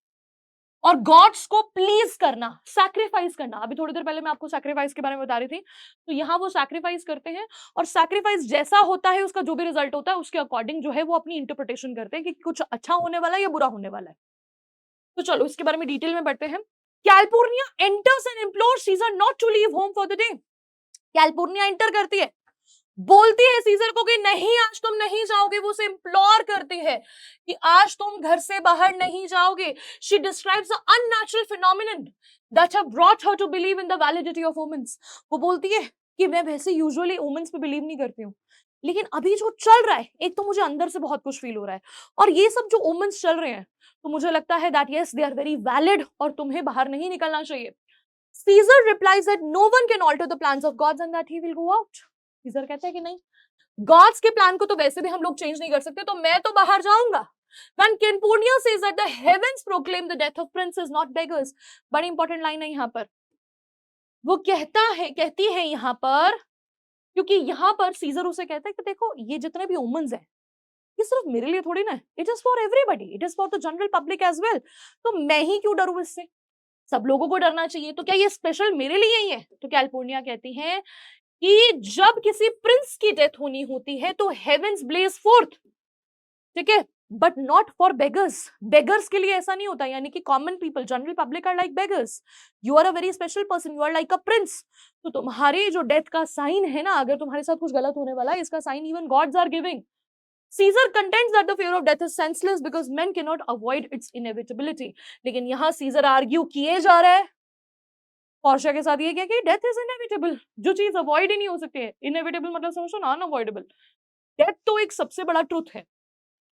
और गॉड्स को प्लीज करना, सैक्रिफाइस करना। अभी थोड़ी देर पहले मैं आपको सैक्रिफाइस के बारे में बता रही थी, तो यहाँ वो सैक्रिफाइस करते हैं, और सैक्रिफाइस जैसा होता है उसका जो भी रिजल्ट होता है उसके अकॉर्डिंग जो है वो अपनी इंटरप्रिटेशन करते हैं कि कुछ अच्छा होने वाला है या बुरा होने वाला है। तो चलो इसके बारे में डिटेल में बढ़ते हैं। Calpurnia enters and implores Caesar not to leave home for the day. Calpurnia enter करती है, बोलती है सीजर को कि नहीं आज तुम नहीं जाओगे, वो उसे इम्प्लोर करती है कि आज तुम घर से बाहर नहीं जाओगे। She describes the unnatural phenomenon that have brought her to believe in the validity of omens. वो बोलती है कि मैं वैसे यूजुअली ओमेंस पे बिलीव नहीं करती हूँ, लेकिन अभी जो चल रहा है, एक तो मुझे अंदर से बहुत कुछ फील हो रहा है, और ये सब जो ओमेंस चल रहे हैं, तो मुझे लगता है that yes they are very valid, और तुम्हें बाहर नहीं निकलना चाहिए। Caesar replies that no one can alter the plans of gods and that he will go out. Caesar कहते हैं कि नहीं, गॉड्स के प्लान को तो वैसे भी हम लोग चेंज नहीं कर सकते, तो मैं तो बाहर जाऊंगा। When Calpurnia says that the heavens proclaim the death of princes, not beggars. बड़ी इंपॉर्टेंट लाइन है यहाँ पर, वो कहती है यहाँ पर, क्योंकि यहाँ पर सीजर उसे कहता है कि देखो ये जितने भी ओमन्स हैं, ये सिर्फ मेरे लिए थोड़ी ना है, it is for everybody, it is for the general public as well, तो मैं ही क्यों डरूं इससे। सब लोगों को डरना चाहिए, तो क्या ये स्पेशल मेरे लिए ही है? तो कैलिफोर्निया कहती है कि जब किसी प्रिंस की डेथ होनी होती है तो हेवेंस ब्लेज फोर्थ, ठीक है, but not for beggars. Beggars के लिए ऐसा नहीं होता, यानी कि common people, general public are like beggars, you are a very special person, you are like a prince. तो तुम्हारे जो डेथ का साइन है ना, अगर तुम्हारे साथ कुछ गलत होने वाला है, इसका sign even gods are giving. Caesar contends that the fear of death is senseless because men cannot avoid its inevitability. लेकिन यहाँ सीजर आर्ग्यू किए जा रहा है पोर्शिया के साथ, ये क्या कि डेथ इज इनएविटेबल, जो चीज अवॉइड ही नहीं हो सकती है। इनएविटेबल मतलब समझो ना, अनअवॉइडेबल। डेथ तो एक सबसे बड़ा ट्रुथ है,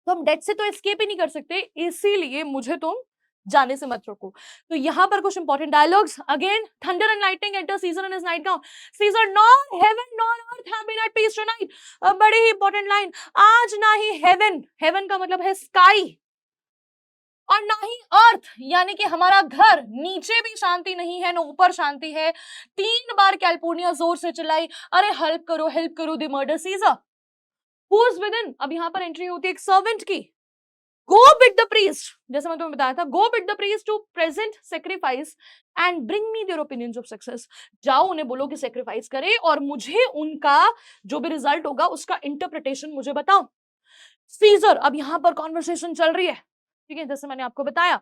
तो हम डेथ से तो एस्केप ही नहीं कर सकते, इसीलिए मुझे तुम जाने से मत रोको। तो यहाँ पर कुछ important dialogues again, thunder and lightning enter Caesar in his nightgown, Caesar nor heaven nor earth have been at peace tonight. बड़ी ही इंपॉर्टेंट लाइन, आज ना ही हेवन, हेवन का मतलब है स्काई, और ना ही अर्थ यानी कि हमारा घर, नीचे भी शांति नहीं है, ना ऊपर शांति है। 3 बार कैलिफोर्निया जोर से चिल्लाई, अरे हेल्प करो, they murder Caesar. Who is within? अब यहाँ पर एंट्री होती है एक सर्वेंट की। गो बिड द प्रीस्ट, जैसे मैं तुम्हें बताया था, go bid the priest to present sacrifice and bring me their opinions of success. जाओ उन्हें बोलो कि सेक्रीफाइस करे और मुझे उनका जो भी रिजल्ट होगा उसका इंटरप्रिटेशन मुझे बताओ। सीजर, अब यहाँ पर कॉन्वर्सेशन चल रही है, ठीक है, जैसे मैंने आपको बताया।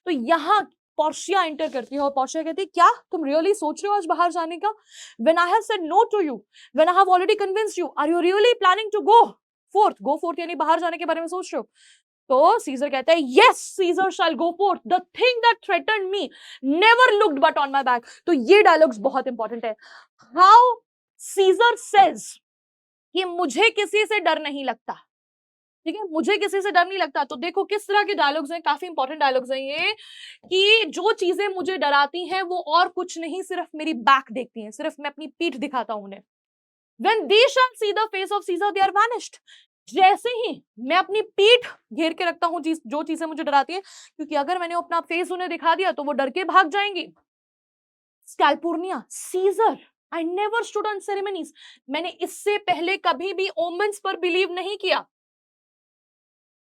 तो यहाँ पोर्शिया एंटर करती है और पोर्शिया कहती है, क्या तुम रियली सोच रहे हो आज बाहर जाने का? When I have said no to you, when I have already convinced you, are you really planning to go forth? Go forth यानी बाहर जाने के बारे में सोच रहे हो? तो सीजर कहता है, yes Caesar shall go forth, the thing that threatened me never looked but on my back. तो ये डायलॉग्स बहुत इंपॉर्टेंट है। हाउ सीजर सेज कि मुझे किसी से डर नहीं लगता, ठीक है, मुझे किसी से डर नहीं लगता। तो देखो किस तरह के डायलॉग्स हैं, काफी इंपॉर्टेंट डायलॉग्स हैं ये, कि जो चीजें मुझे डराती हैं वो और कुछ नहीं, सिर्फ मेरी बैक देखती हैं, सिर्फ मैं अपनी पीठ दिखाता हूं उन्हें। When they shall see the face of Caesar, they are vanished. जैसे ही मैं अपनी पीठ घेर के रखता हूं जो चीजें मुझे डराती हैं, क्योंकि अगर मैंने अपना फेस उन्हें दिखा दिया तो वो डर के भाग जाएंगी। Calpurnia, Caesar, I never stood on ceremonies, मैंने इससे पहले कभी भी ओमेंस पर बिलीव नहीं किया।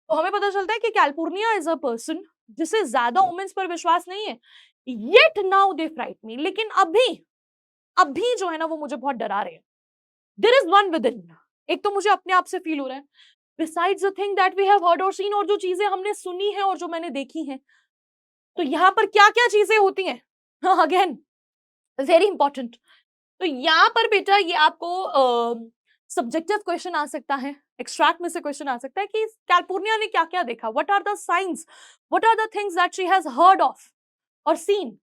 तो हमें पता चलता है कि कैलिफोर्निया इज अ पर्सन जिसे ज्यादा ओमेंस पर विश्वास नहीं है। येट नाउ दे फ्राइट मी, लेकिन अभी जो है ना वो मुझे बहुत डरा रहे हैं। There is one within. एक तो मुझे अपने आप से फील हो रहा है, besides the thing that we have heard or seen, और जो चीजें हमने सुनी है और जो मैंने देखी हैं। तो यहाँ पर क्या क्या चीजें होती हैं, अगेन वेरी इंपॉर्टेंट। तो यहाँ पर बेटा ये आपको सब्जेक्टिव क्वेश्चन आ सकता है, एक्सट्रैक्ट में से क्वेश्चन आ सकता है कि कैलिफोर्निया ने क्या क्या देखा, what are the signs, what are the things that she has heard of और seen.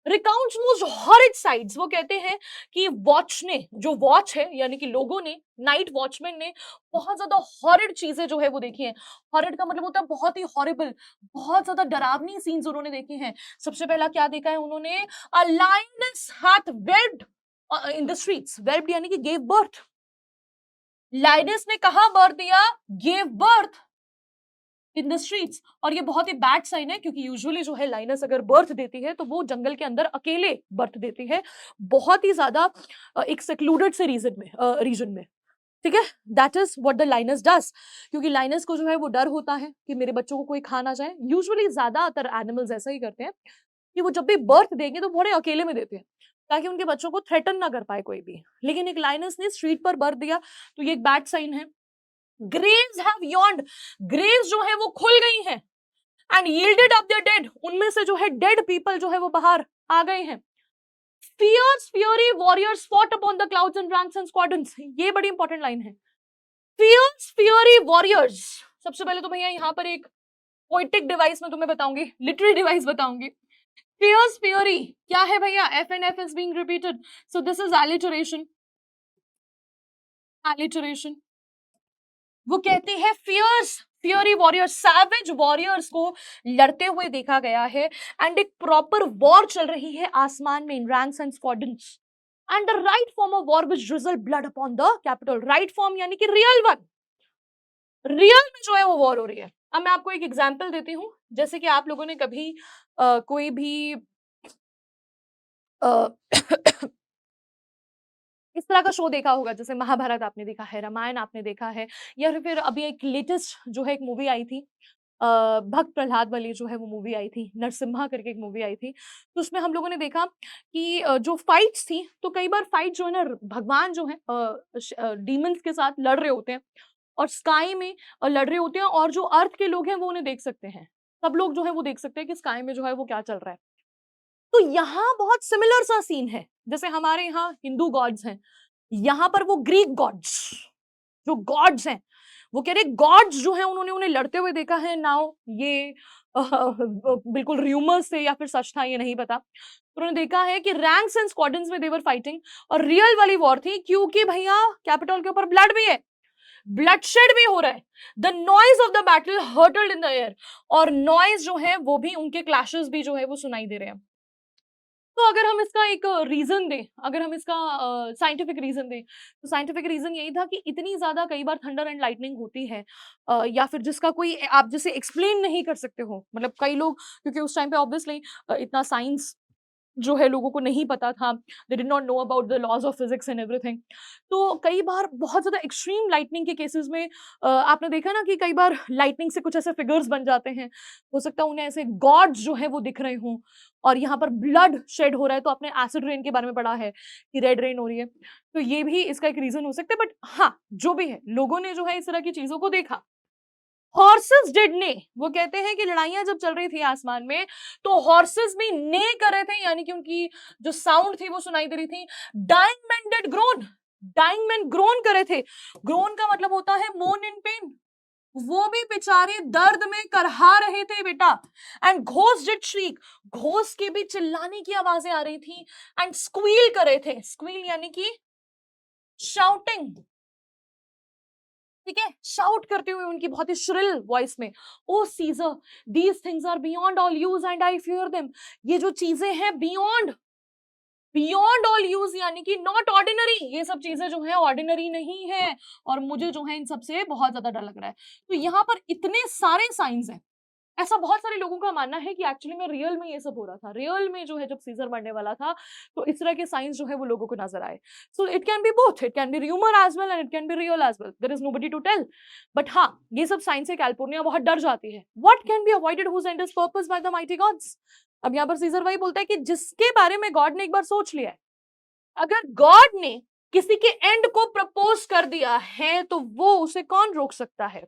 Recounts most horrid sights, वो कहते हैं कि वॉच ने, जो वॉच है यानी कि लोगों ने, नाइट वॉचमैन ने बहुत ज्यादा हॉरिड चीजें जो है वो देखी हैं। हॉरिड का मतलब होता है बहुत ही हॉरिबल, बहुत ज्यादा डरावनी सीन्स उन्होंने देखे हैं। सबसे पहला क्या देखा है उन्होंने, a lioness hath whelped in the streets, whelped यानी कि गेव बर्थ। लायनेस ने कहा बर्थ दिया, gave birth in the streets. और ये बहुत ही बैड साइन है, क्योंकि यूजुअली जो है लाइनस अगर बर्थ देती है तो वो जंगल के अंदर अकेले बर्थ देती है, बहुत ही ज्यादा एक सेक्लूडेड से रीजन में, ठीक है। That is what the lioness does, क्योंकि लाइनस को जो है वो डर होता है कि मेरे बच्चों को कोई खा ना जाए। यूजुअली ज्यादातर एनिमल्स ऐसा ही करते हैं कि वो जब भी बर्थ देंगे तो बड़े अकेले में देते हैं, ताकि उनके बच्चों को थ्रेटन ना कर पाए कोई भी। लेकिन एक लाइनस ने स्ट्रीट पर बर्थ दिया, तो ये एक बैड साइन है। ग्रेव्स हैव yawned, ग्रेव्स जो है वो खुल गई हैं, and yielded up their dead, उनमें से जो है डेड पीपल जो है वो बाहर आ गए हैं। Fierce fury warriors fought upon the clouds in ranks and squadrons, ये बड़ी इंपॉर्टेंट लाइन है। Fierce fury warriors, सबसे पहले तो भैया यहाँ पर एक पोइटिक डिवाइस में तुम्हें बताऊंगी, लिटरेरी डिवाइस बताऊंगी। Fierce fury क्या है भैया, F and F is being repeated, so this is alliteration, alliteration। वो कहती है fierce fiery warriors, savage warriors को लड़ते हुए देखा गया है, एंड एक प्रॉपर वॉर चल रही है आसमान में in ranks and squadrons, and the right form of war which drizzle blood upon the Capitol. Right form यानी कि रियल वन, रियल में जो है वो वॉर हो रही है। अब मैं आपको एक एग्जांपल देती हूँ, जैसे कि आप लोगों ने कभी कोई भी इस तरह का शो देखा होगा, जैसे महाभारत आपने देखा है, रामायण आपने देखा है, या फिर अभी एक लेटेस्ट जो है एक मूवी आई थी भक्त प्रहलाद वाली जो है वो मूवी आई थी, नरसिम्हा करके एक मूवी आई थी, तो उसमें हम लोगों ने देखा कि जो फाइट्स थी, तो कई बार फाइट जो है ना, भगवान जो है डीमंस के साथ लड़ रहे होते हैं और स्काई में लड़ रहे होते हैं, और जो अर्थ के लोग हैं वो उन्हें देख सकते हैं, सब लोग जो है वो देख सकते हैं कि स्काई में जो है वो क्या चल रहा है। तो यहाँ बहुत सिमिलर सा सीन है, जैसे हमारे यहाँ हिंदू गॉड्स हैं, यहाँ पर वो ग्रीक गॉड्स, जो गॉड्स हैं, वो कह रहे गॉड्स जो है उन्होंने उन्हें लड़ते हुए देखा है। नाउ ये बिल्कुल र्यूमर्स थे या फिर सच था ये नहीं पता, तो उन्होंने देखा है कि रैंक्स एंड स्क्वाड्रंस में देवर फाइटिंग, और रियल वाली वॉर थी, क्योंकि भैया कैपिटल के ऊपर ब्लड भी है, ब्लडशेड भी हो रहा है, the noise of the battle hurtled in the air, और नॉइज जो है वो भी, उनके क्लैशेस भी जो है वो सुनाई दे रहे हैं। तो अगर हम इसका एक रीजन दें, अगर हम इसका साइंटिफिक रीजन दें, तो साइंटिफिक रीजन यही था कि इतनी ज्यादा कई बार थंडर एंड लाइटनिंग होती है, या फिर जिसका कोई आप जिसे एक्सप्लेन नहीं कर सकते हो, मतलब कई लोग, क्योंकि उस टाइम पे ऑब्वियसली इतना साइंस जो है लोगों को नहीं पता था, they did not know about the laws of physics and everything, तो कई बार बहुत ज्यादा एक्सट्रीम लाइटनिंग के केसेस में आपने देखा ना कि कई बार लाइटनिंग से कुछ ऐसे फिगर्स बन जाते हैं, हो सकता है उन्हें ऐसे गॉड्स जो है वो दिख रहे हों, और यहाँ पर ब्लड शेड हो रहा है, तो आपने एसिड रेन के बारे में पढ़ा है कि रेड रेन हो रही है, तो ये भी इसका एक रीजन हो सकता है। बट हाँ, जो भी है, लोगों ने जो है इस तरह की चीजों को देखा। हॉर्सेस डिड ने, वो कहते हैं कि लड़ाइयां जब चल रही थी आसमान में, तो हॉर्सेस भी ने कर रहे थे, यानी कि उनकी जो साउंड थी वो सुनाई दे रही थी। Dying man did groan, dying man groan कर रहे थे, ग्रोन का मतलब होता है मोन इन पेन, वो भी बेचारे दर्द में करहा रहे थे बेटा। एंड घोस्ट डिड श्रीक, घोस्ट के भी चिल्लाने की आवाजें आ रही थी, एंड स्क्वील कर रहे थे, स्क्वील यानी कि शाउटिंग, ठीक है, शाउट करते हुए उनकी बहुत ही श्रिल वॉइस में, O Caesar these things are beyond all use and I fear them, ये जो चीजें हैं बियॉन्ड, बियॉन्ड ऑल यूज यानी कि नॉट ऑर्डिनरी, ये सब चीजें जो है ऑर्डिनरी नहीं है, और मुझे जो है इन सब से बहुत ज्यादा डर लग रहा है। तो यहाँ पर इतने सारे साइंस हैं, ऐसा बहुत सारे लोगों का मानना है कि एक्चुअली में रियल में ये सब हो रहा था, रियल में जो है जब सीजर मरने वाला था, तो इस तरह के साइंस जो है वो लोगों को नजर आए। So it can be both, it can be rumour as well and it can be real as well, there is nobody to tell. But हाँ, ये सब साइंस से कैलिफोर्निया बहुत डर जाती है। What can be avoided whose end is purposed by the mighty gods. अब यहाँ पर सीजर वही बोलता है कि जिसके बारे में गॉड ने एक बार सोच लिया है, अगर गॉड ने किसी के एंड को प्रपोज कर दिया है, तो वो उसे कौन रोक सकता है।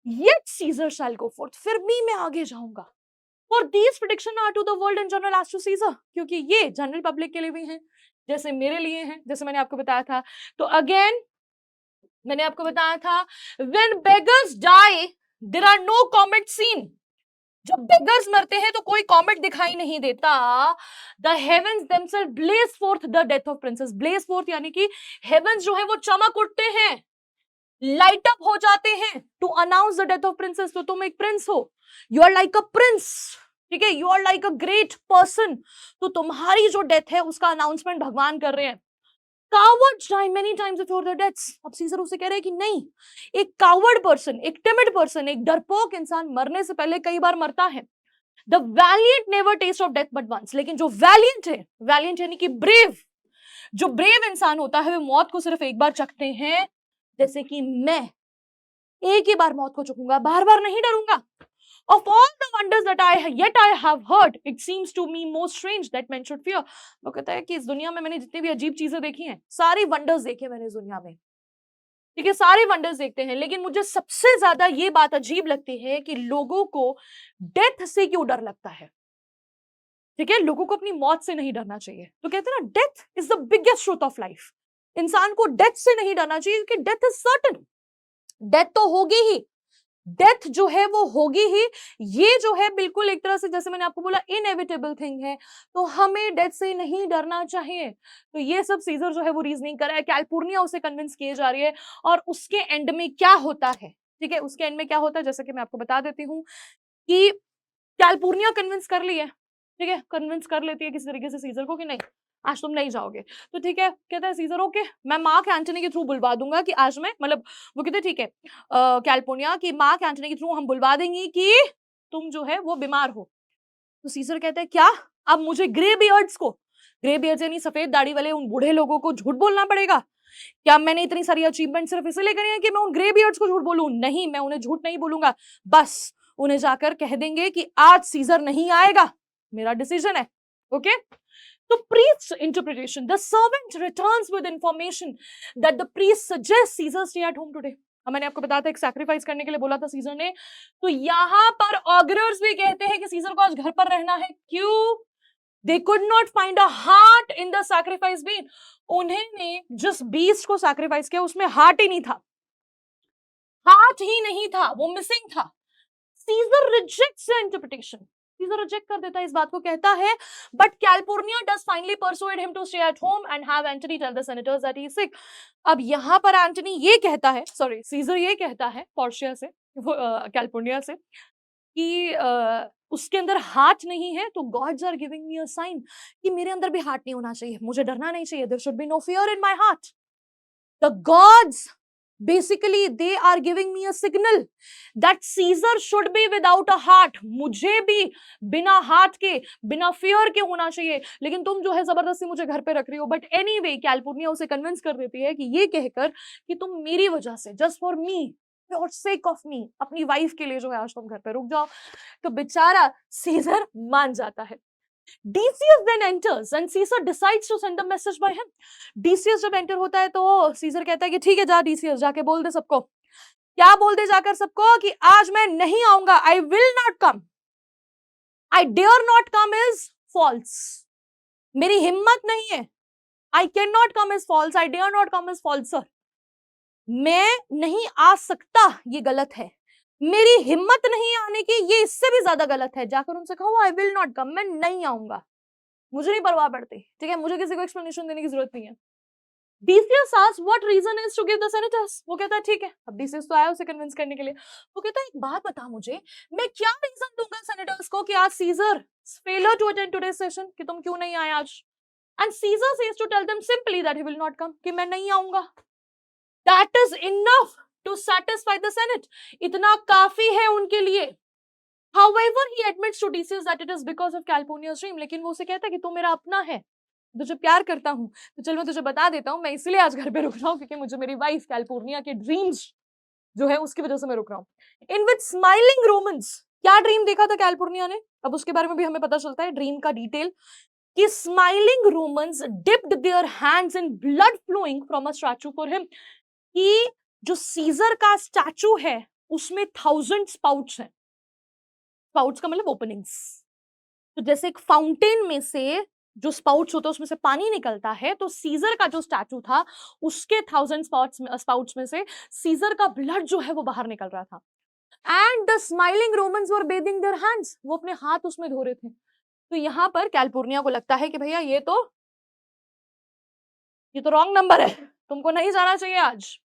Yet Caesar shall go forth, फिर भी मैं आगे जाऊंगा। For these prediction are to the world in general as to Caesar, क्योंकि ये जनरल पब्लिक के लिए भी हैं, जैसे मेरे लिए हैं, जैसे मैंने आपको बताया था। तो अगेन मैंने आपको बताया था, when beggars die there are no comet seen, जब बेगर्स मरते हैं तो कोई कॉमेट दिखाई नहीं देता। The heavens themselves blaze forth the death of princes, blaze forth यानी कि हेवेंस जो है वो चमक उठते हैं, लाइट अप हो जाते हैं to announce the death of princes. तो तुम एक प्रिंस हो, you are like a prince, ठीक है, you are like a great person, तो तुम्हारी जो डेथ है उसका अनाउंसमेंट भगवान कर रहे हैं। Cowards die many times before their deaths, अब सीजर उसे कह रहे हैं कि नहीं, एक कावर्ड पर्सन, एक टिमिड पर्सन, एक डरपोक इंसान मरने से पहले कई बार मरता है। The valiant never taste of death but once, लेकिन जो वैलियंट है, वैलियंट यानी कि ब्रेव, जो ब्रेव इंसान होता है वो मौत को सिर्फ एक बार चखते हैं, जैसे कि मैं एक ही बार मौत को चखूंगा, बार बार नहीं डरूंगा। Of all the wonders that I have heard, it seems to me most strange that men should fear. वो कहता है कि इस दुनिया में मैंने जितनी भी अजीब चीजें देखी हैं, सारी वंडर्स देखे मैंने इस दुनिया में, ठीक है, सारे वंडर्स देखते हैं, लेकिन मुझे सबसे ज्यादा ये बात अजीब लगती है कि लोगों को डेथ से क्यों डर लगता है। ठीक है, लोगों को अपनी मौत से नहीं डरना चाहिए। तो कहते हैं ना, death is the biggest truth of life. इंसान को डेथ से नहीं डरना चाहिए, क्योंकि डेथ इज सर्टेन, डेथ तो होगी ही, डेथ जो है वो होगी ही। ये जो है बिल्कुल एक तरह से, जैसे मैंने आपको बोला, इनएविटेबल थिंग है, तो हमें डेथ से नहीं डरना चाहिए। तो ये सब सीजर जो है वो रीजनिंग कर रहा है, कैलिफोर्निया उसे कन्विंस किए जा रही है, और उसके एंड में क्या होता है, ठीक है, उसके एंड में क्या होता है, जैसे कि मैं आपको बता देती हूँ कि कैलिफोर्निया कन्विंस कर ली है, ठीक है, कन्विंस कर लेती है किसी तरीके से सीजर को कि नहीं, आज तुम नहीं जाओगे। तो ठीक है, कहता है सीजर ओके, मैं मार्क एंटनी के थ्रू बुलवा दूंगा कि आज मैं, मतलब वो कहते ठीक है कैलिफोर्निया की मार्क एंटनी के थ्रू हम बुलवा देंगे कि तुम जो है वो बीमार हो। तो सीजर कहता है क्या, अब मुझे ग्रे बियर्ड्स को, ग्रे बियर्ड्स यानी सफेद दाढ़ी वाले उन बूढ़े लोगों को झूठ बोलना पड़ेगा क्या? मैंने इतनी सारी अचीवमेंट सिर्फ इसलिए करी है कि मैं उन ग्रे बियर्ड्स को झूठ बोलूं? नहीं, मैं उन्हें झूठ नहीं बोलूंगा, बस उन्हें जाकर कह देंगे कि आज सीजर नहीं आएगा, मेरा डिसीजन है। ओके, तो priest's interpretation, the servant returns with information that the priest suggests Caesar stay at home today. अब मैंने आपको बताया था एक सैक्रिफाइस करने के लिए बोला था सीजर ने, तो यहां पर ऑगरर्स भी कहते हैं कि सीजर को आज घर पर रहना है। क्यों? They could not find a heart in the sacrifice being. उन्होंने जिस बीस्ट को सैक्रिफाइस किया उसमें हार्ट ही नहीं था, हार्ट ही नहीं था, वो मिसिंग था। Caesar rejects the interpretation, Caesar reject कर देता है इस बात को, कहता है but Calpurnia does finally persuade him to stay at home and have Antony tell the senators that he is sick. अब यहां पर एंटनी ये कहता है, सॉरी सीजर ये कहता है पोर्शिया से, कैलिफोर्निया से, कि उसके अंदर हार्ट नहीं है, तो gods are giving me a sign कि मेरे अंदर भी हार्ट नहीं होना चाहिए, मुझे डरना नहीं चाहिए, there should be no fear in my heart. The gods basically they are giving me a signal that Caesar should be without a heart, मुझे भी बिना हार्ट के, बिना फियर के होना चाहिए, लेकिन तुम जो है जबरदस्ती मुझे घर पे रख रही हो। बट एनीवे कैलिफोर्निया उसे कन्विंस कर देती है कि ये कहकर कि तुम मेरी वजह से, just for me, for sake of me, अपनी वाइफ के लिए जो है आज तुम घर पे रुक जाओ। तो बेचारा सीजर मान जाता है। Decius then enters and Caesar decides to send a message by him. Decius जब एंटर होता है तो सीजर कहता है कि ठीक है जा Decius, जाके बोल दे सबको। क्या बोल दे जाकर सबको? कि आज मैं नहीं आऊंगा, I will not come, I dare not come is false, मेरी हिम्मत नहीं है, I cannot come is false, I dare not come is false, मैं नहीं आ सकता ये गलत है, मेरी हिम्मत नहीं आने की ये इससे भी ज्यादा गलत है। जाकर उनसे कहो आई विल नॉट कम, मैं नहीं आऊंगा, मुझे नहीं परवाह पड़ती, ठीक है, मुझे किसी को एक्सप्लेनेशन देने की जरूरत नहीं है। Decius asks what reason is to give the senators, वो कहता है ठीक है, अब Decius तो आया उसे कन्विंस करने के लिए, वो कहता है एक बात बता मुझे, मैं क्या रीजन दूंगा सेनेटर्स को कि आज Caesar failure to attend today's session, कि तुम क्यों नहीं आए आज। And Caesar says to tell them simply that he will not come, कि मैं नहीं आऊंगा। That is enough to satisfy the Senate, इतना काफी है उनके लिए। However, he admits to Decius that it is because of Calpurnia's dream, लेकिन वो उसे कहता है कि तू मेरा अपना है, तुझे प्यार करता हूँ, तो चल मैं तुझे बता देता हूँ, मैं इसलिए आज घर पे रुक रहा हूँ क्योंकि मुझे मेरी वाइफ कैलिफोर्निया के ड्रीम्स जो है उसकी वजह से मैं रुक रहा हूँ। इन विच स्माइलिंग रोमन्स, क्या ड्रीम देखा था कैलिफोर्निया ने, अब उसके बारे में भी हमें पता चलता है ड्रीम का डिटेल, कि smiling Romans dipped their hands in blood flowing from a statue for him, कि जो सीजर का स्टैचू है उसमें 1000 स्पाउट्स हैं, स्पाउट्स का मतलब ओपनिंग्स, तो जैसे एक फाउंटेन में से जो स्पाउट्स होते हैं उसमें से पानी निकलता है, तो सीजर का जो स्टैचू था उसके 1000 स्पाउट्स में से सीजर का ब्लड जो है वो बाहर निकल रहा था। And the smiling Romans were bathing their hands, वो अपने हाथ उसमें धो रहे थे। तो यहां पर कैलिफोर्निया को लगता है कि भैया ये तो रॉन्ग नंबर है, तुमको नहीं जाना चाहिए आज।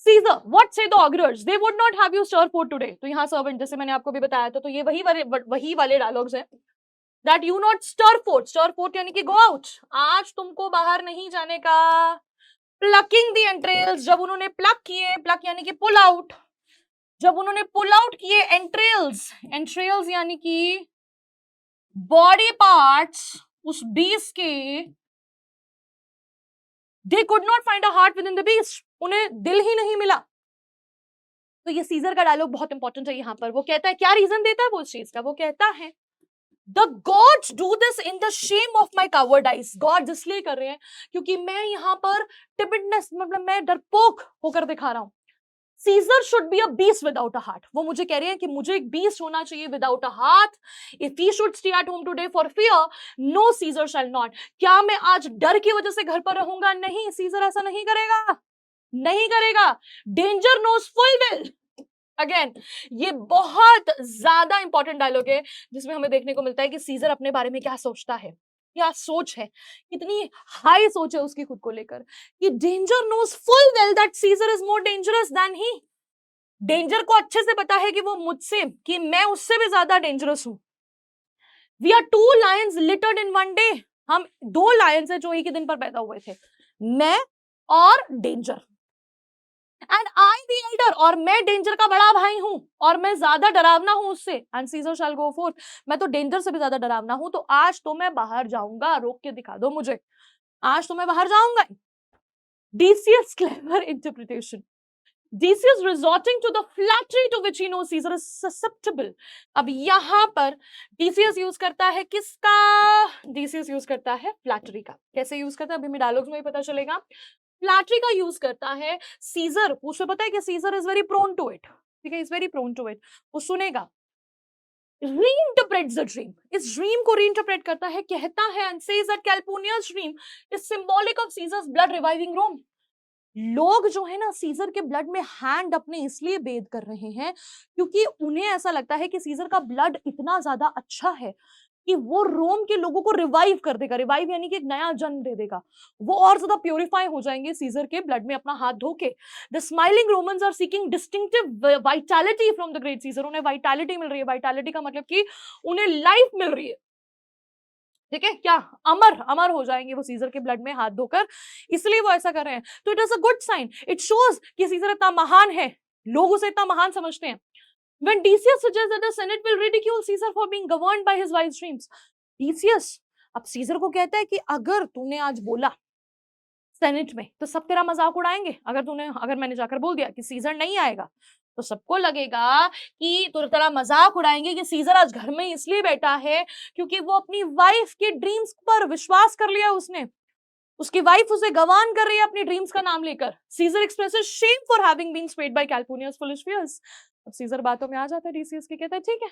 Caesar, what say the augurs? They would not have you stir food today. तो यहाँ सर्वेंट, जैसे मैंने आपको भी बताया था, तो ये वही वाले डायलॉग्स हैं। That you not stir food यानी कि go out, आज तुमको बाहर नहीं जाने का। Plucking the entrails, जब उन्होंने प्लक किए, प्लक यानी कि पुल आउट, जब उन्होंने पुल आउट किए एंट्रेल्स यानी कि बॉडी पार्ट्स उस बीस्ट के, they could not find a heart within the beast, उन्हें दिल ही नहीं मिला। तो ये सीजर का डायलॉग बहुत इंपॉर्टेंट है यहाँ पर। वो कहता है, क्या रीजन देता है वो उस चीज का, वो कहता है the gods do this in the shame of my cowardice, gods इसलिए कर रहे हैं क्योंकि मैं यहाँ पर टिपिडनेस, मतलब मैं डरपोक होकर दिखा रहा हूँ। Caesar should be a beast without a heart, वो मुझे कह रहे हैं कि मुझे एक बीस्ट होना चाहिए without a heart. If he should stay at home today for fear, no Caesar shall not, क्या मैं आज डर की वजह से घर पर रहूंगा? नहीं, सीजर ऐसा नहीं करेगा, नहीं करेगा। Danger knows full well, again ये बहुत ज्यादा इंपॉर्टेंट डायलॉग है जिसमें हमें देखने को मिलता है कि सीजर अपने बारे में क्या सोचता है, क्या सोच है, कितनी हाई सोच है उसकी खुद को लेकर, कि danger knows full well that Caesar is more dangerous than he. Danger को अच्छे से पता है कि वो मुझसे, कि मैं उससे भी ज्यादा डेंजरस हूं। We are 2 lions littered in one day, हम 2 लायंस हैं जो एक ही दिन पर पैदा हुए थे, मैं और danger. And I the Elder, और मैं डेंजर का बड़ा भाई हूं और मैं ज्यादा डरावना हूं उससे। And Caesar shall go forth, मैं तो डेंजर से भी ज्यादा डरावना हूं, तो आज तो मैं बाहर जाऊंगा, रोक के दिखा दो मुझे, आज तो मैं बाहर जाऊंगा। Decius' clever interpretation, Decius resorting to the flattery to which he knows Caesar is susceptible. अब यहां पर Decius यूज करता है किसका? Decius यूज करता है फ्लैटरी का. कैसे यूज करता है अभी मैं डायलॉग्स में ही पता चलेगा. फ्लैटरी का यूज करता है सीजर. उसे पता है कि Caesar is very prone to it. ठीक है, is very prone to it. वो सुनेगा, reinterprets the dream. इस ड्रीम को रीइंटरप्रेट करता है, कहता है and says that Calpurnia's dream is symbolic of Caesar's blood reviving Rome. लोग जो है ना सीजर के ब्लड में हैंड अपने इसलिए बेद कर रहे हैं क्योंकि उन्हें ऐसा लगता है कि सीजर का ब्लड इतना ज्यादा अच्छा है कि वो रोम के लोगों को रिवाइव कर देगा. रिवाइव यानी कि एक नया जन्म दे देगा. वो और ज्यादा प्योरीफाई हो जाएंगे सीजर के ब्लड में अपना हाथ धो के. The smiling Romans are seeking distinctive vitality from the great Caesar. उन्हें वाइटैलिटी मिल रही है. वाइटैलिटी का मतलब कि उन्हें लाइफ मिल रही है. ठीक है, क्या अमर अमर हो जाएंगे वो सीजर के ब्लड में हाथ धोकर, इसलिए वो ऐसा कर रहे हैं. तो it is a good sign. It shows कि सीजर इतना महान है, लोग उसे इतना महान समझते हैं. When Decius suggests that the Senate will ridicule Caesar for being governed by his wife's dreams, Decius अब सीजर को कहता है कि अगर तूने आज बोला सेनेट में तो सब तेरा मजाक उड़ाएंगे. अगर मैंने जाकर बोल दिया कि सीजर नहीं आएगा तो सबको लगेगा कि तेरा मजाक उड़ाएंगे कि सीजर आज घर में इसलिए बैठा है क्योंकि वो अपनी वाइफ के ड्रीम्स पर विश्वास कर लिया. उसकी वाइफ उसे गवान कर रही है अपनी ड्रीम्स का नाम लेकर. Caesar expresses shame for having been swayed by Calpurnia's foolish fears. अब सीजर बातों में आ जाता है डीसीएस के, कहता है ठीक है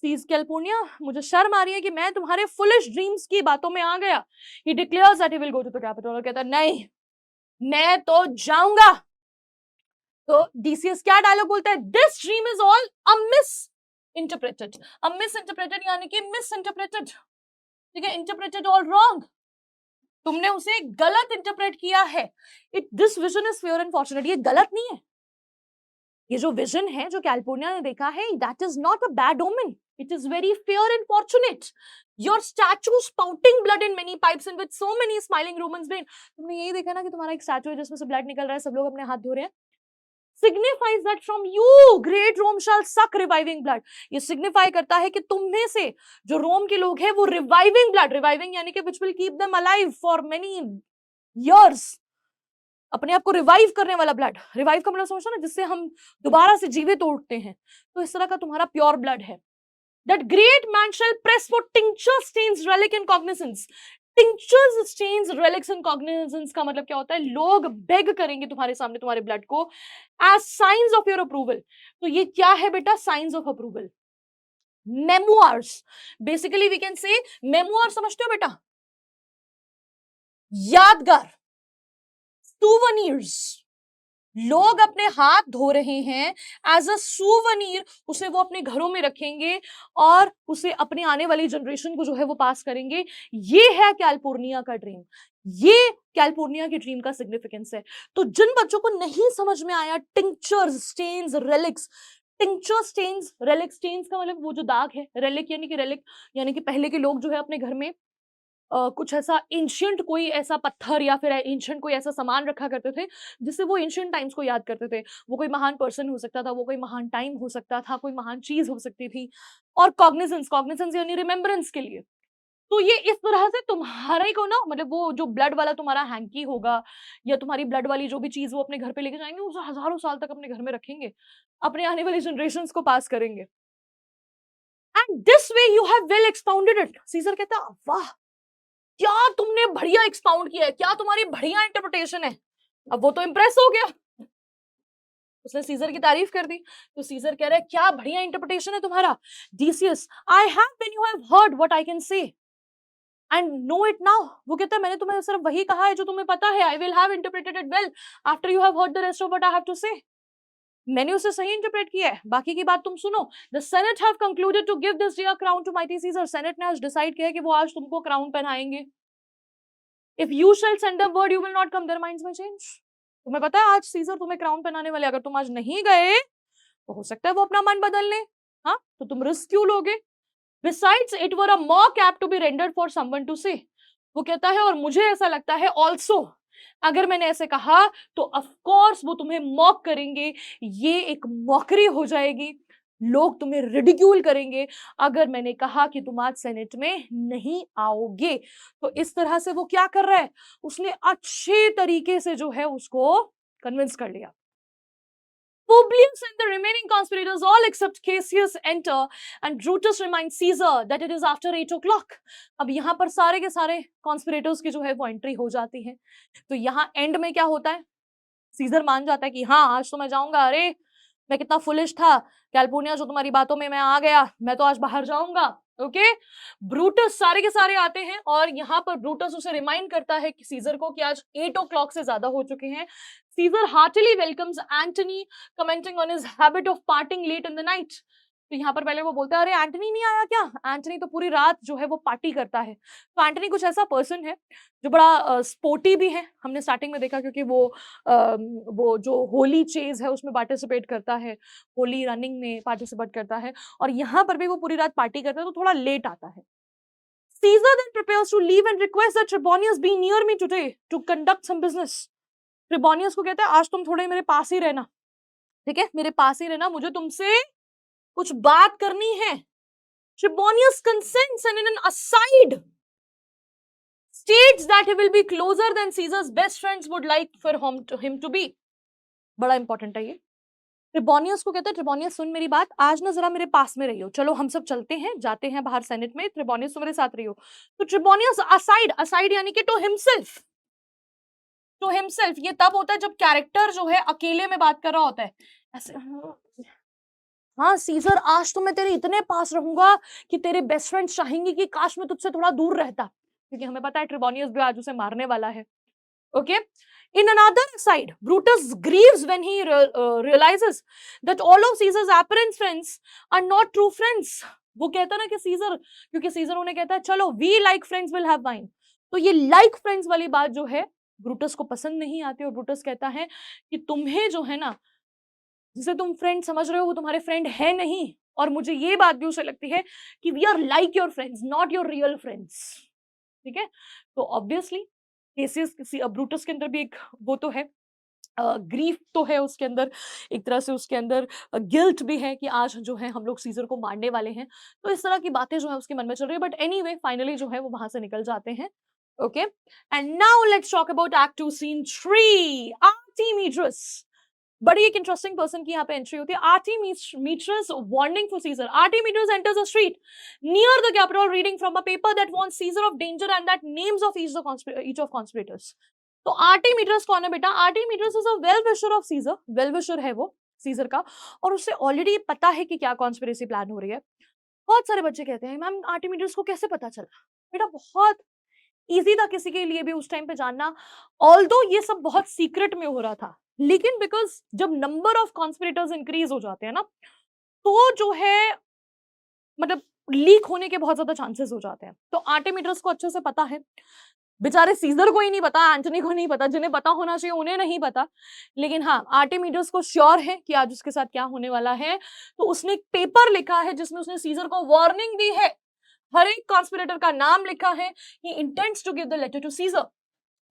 सीज कैल्पुनिया, मुझे शर्म आ रही है कि मैं तुम्हारे फुलिश ड्रीम्स की बातों में आ गया. He declares that he will go to the Capitol. और कहता है नहीं, मैं तो जाऊंगा. तो डीसीएस क्या डायलॉग बोलता है? This dream is all a miss interpreted. यानी कि मिस इंटरप्रेटेड. ठीक है, इंटरप्रेटेड ऑल रॉन्ग. तुमने उसे गलत इंटरप्रेट किया है. This vision is fair and fortunate. ये गलत नहीं है. ये जो विजन है जो कैल्पुनिया ने देखा है, that is not a bad omen. It is very fair and fortunate. Your statue spouting blood in many pipes in with so many smiling Romans brain. तुमने यही देखा ना कि तुम्हारा एक स्टैचू है जिसमें से ब्लड निकल रहा है, सब लोग अपने हाथ धो रहे हैं. signifies that from you great Rome shall suck reviving blood. ये signify करता है कि तुम में से जो रोम के लोग हैं वो reviving blood, reviving यानी कि which will keep them alive for many years, अपने आप को रिवाइव करने वाला ब्लड. रिवाइव का मतलब समझो ना, जिससे हम दोबारा से जीवित उठते हैं. तो इस तरह का तुम्हारा प्योर ब्लड है. That great man shall press for tincture stains relic and cognizance. Tinctures stains relics and cognizance का मतलब क्या होता है? लोग बेग करेंगे तुम्हारे सामने तुम्हारे ब्लड को as signs of your approval. तो ये क्या है बेटा? signs of approval. memoirs. Basically we can say memoir. समझते हो बेटा? यादगार. souvenirs. लोग अपने हाथ धो रहे हैं एज अ सुवनीर. उसे वो अपने घरों में रखेंगे और उसे अपने आने वाली जनरेशन को जो है वो पास करेंगे. ये है कैल्पुर्निया का ड्रीम. ये कैल्पुर्निया की ड्रीम का सिग्निफिकेंस है. तो जिन बच्चों को नहीं समझ में आया tinctures, stains, relics. Tincture, stains, relic. Stains का मतलब वो जो दाग है. रेलिक यानी कि पहले के लोग जो है अपने घर में कुछ ऐसा एंशियंट कोई ऐसा पत्थर या फिर एंशियंट कोई ऐसा सामान रखा करते थे जिससे वो एंशियंट टाइम्स को याद करते थे. वो कोई महान पर्सन हो सकता था, वो कोई महान टाइम हो सकता था, कोई महान चीज हो सकती थी. और कॉग्निजेंस यानी रिमेम्बरेंस के लिए. तो ये इस तरह से तुम्हारे को ना, मतलब वो जो ब्लड वाला तुम्हारा हैंकी होगा या तुम्हारी ब्लड वाली जो भी चीज वो अपने घर पे लेके जाएंगे, उसे हजारों साल तक अपने घर में रखेंगे, अपने आने वाली जनरेशन को पास करेंगे. And this way you have well expounded it. Caesar कहता है वाह, क्या तुमने बढ़िया एक्सपाउंड किया है, क्या तुम्हारी बढ़िया इंटरप्रिटेशन है. अब वो तो इंप्रेस हो गया, उसने सीजर की तारीफ कर दी. तो सीजर कह रहा है क्या बढ़िया इंटरप्रिटेशन है तुम्हारा. Decius, I have when you have heard what I can say and know it now. वो कहता है मैंने तुम्हें सिर्फ वही कहा है जो तुम्हें पता है. I will have interpreted it well after you have heard the rest of what I have to say. मैंने उसे सही इंटरप्रेट किया है, बाकी की बात तुम सुनो. The senate have concluded to give this dear crown to mighty Caesar. Senate ने आज डिसाइड किया है कि वो आज तुमको क्राउन पहनाएंगे. If you shall send them word you will not come, their minds may change. तुम्हें पता है आज सीजर तुम्हें क्राउन पहनाने वाले. अगर तुम आज नहीं गए तो हो सकता है वो अपना मन बदल ले. हाँ, तो तुम रिस्क क्यों लोगे? Besides, it were a mock apt to be rendered for someone to say. वो कहता है और मुझे ऐसा लगता है also, अगर मैंने ऐसे कहा तो ऑफ कोर्स वो तुम्हें मॉक करेंगे. ये एक मॉकरी हो जाएगी. लोग तुम्हें रिडिक्यूल करेंगे अगर मैंने कहा कि तुम आज सेनेट में नहीं आओगे. तो इस तरह से वो क्या कर रहा है, उसने अच्छे तरीके से जो है उसको कन्विंस कर लिया. Publius and the remaining conspirators, all except Cassius, enter, and Brutus reminds Caesar that it is after 8 o'clock. अब यहाँ पर सारे के सारे conspirators की जो है वो एंट्री हो जाती है। तो यहाँ एंड में क्या होता है, सीजर मान जाता है कि हाँ आज तो मैं जाऊंगा, अरे मैं कितना फुलिश था कैल्पुनिया, जो तुम्हारी बातों में मैं आ गया, मैं तो आज बाहर जाऊंगा। ओके, ब्रूटस सारे के सारे आते हैं और यहाँ पर ब्रूटस उसे रिमाइंड करता है कि सीजर को कि आज 8 o'clock से ज्यादा हो चुके हैं। Caesar heartily welcomes Antony, commenting on his habit of parting late in the night. तो यहाँ पर पहले वो बोलता है अरे एंटनी नहीं आया क्या, एंटनी तो पूरी रात जो है वो पार्टी करता है। तो एंटनी कुछ ऐसा पर्सन है जो बड़ा स्पोर्टी भी है, हमने स्टार्टिंग में देखा, क्योंकि वो जो होली चेज है उसमें पार्टिसिपेट करता है, होली रनिंग में पार्टिसिपेट करता है, और यहाँ पर भी वो पूरी रात पार्टी करता है, तो थोड़ा लेट आता है। Caesar then prepares to leave and requests that Trebonius be near me today to conduct some business. Trebonius को कहता है आज तुम थोड़े मेरे पास ही रहना, ठीक है, मेरे पास ही रहना, मुझे तुमसे कुछ बात करनी है। Trebonius consents and in an aside states that he will be closer than Caesar's best friends would like for him to be. बड़ा इंपॉर्टेंट है ये। ट्रिबोनियस को कहता है ट्रिबोनियस सुन मेरी बात, आज ना जरा मेरे पास में रहियो, चलो हम सब चलते हैं, जाते हैं बाहर सेनेट में, ट्रिबोनियस तुम्हारे साथ रहियो। तो ट्रिबोनियस असाइड, असाइड यानी कि टू हिमसेल्फ, टू हिमसेल्फ ये तब होता है जब कैरेक्टर जो है अकेले में बात कर रहा होता है, ऐसे हाँ सीजर आज तो मैं तेरे इतने पास रहूंगा कि तेरे बेस्ट फ्रेंड्स चाहेंगे कि काश मैं तुझसे थोड़ा दूर रहता, क्योंकि हमें पता है ट्रिबोनियस भी आज उसे मारने वाला है। Okay, in another side Brutus grieves when he realizes that all of Caesar's apparent friends are not true friends. वो कहता ना कि सीजर, क्योंकि सीजर उन्हें कहता है चलो we like friends will have wine, तो ये like friends वाली बात जो है ब्रूटस को पसंद नहीं आती, और ब्रूटस कहता है कि तुम्हें जो है ना, जिसे तुम फ्रेंड समझ रहे हो वो तुम्हारे फ्रेंड है नहीं, और मुझे ये बात भी उसे लगती है कि we are like your friends not your real friends. ठीक है, तो ऑब्वियसली केसेस ब्रूटस के अंदर भी एक वो तो है, ग्रीफ तो है उसके अंदर, एक तरह से उसके अंदर गिल्ट भी है कि आज जो है हम लोग सीजर को मारने वाले हैं, तो इस तरह की बातें जो है उसके मन में चल रही है। बट एनीवे फाइनली जो है वो वहां से निकल जाते हैं। Okay, and now let's talk about act 2 scene 3, Artemidorus. बड़ी एक इंटरेस्टिंग पर्सन की यहाँ पे एंट्री होती है, Artemidorus warning for Caesar. Artemidorus enters a street near the Capitol reading from a paper that warns Caesar of danger and that names of each of conspirators. तो Artemidorus कौन है बेटा? Artemidorus is a well wisher of Caesar, well wisher है वो scissor का, और उससे already पता है कि क्या कॉन्स्पिरेसी प्लान हो रही है। बहुत सारे बच्चे कहते हैं मैम आर्टेमिड्रस को कैसे पता चला? बेटा बहुत इजी था किसी के लिए भी उस टाइम पे जानना, ऑल्दो ये सब बहुत सीक्रेट में हो रहा था, लेकिन बिकॉज जब नंबर ऑफ कॉन्स्पिरेटर्स इंक्रीज हो जाते हैं ना, तो जो है मतलब लीक होने के बहुत ज्यादा चांसेस हो जाते हैं। तो आर्टेमिड्रस को अच्छे से पता है, बेचारे सीजर को ही नहीं पता, एंटनी को नहीं पता, जिन्हें पता होना चाहिए उन्हें नहीं पता, लेकिन हाँ आर्टेमिड्रस को श्योर है कि आज उसके साथ क्या होने वाला है। तो उसने एक पेपर लिखा है जिसमें उसने सीजर को वार्निंग दी है, हर एक कॉन्स्पिरेटर का नाम लिखा है, he intends to give the letter to Caesar.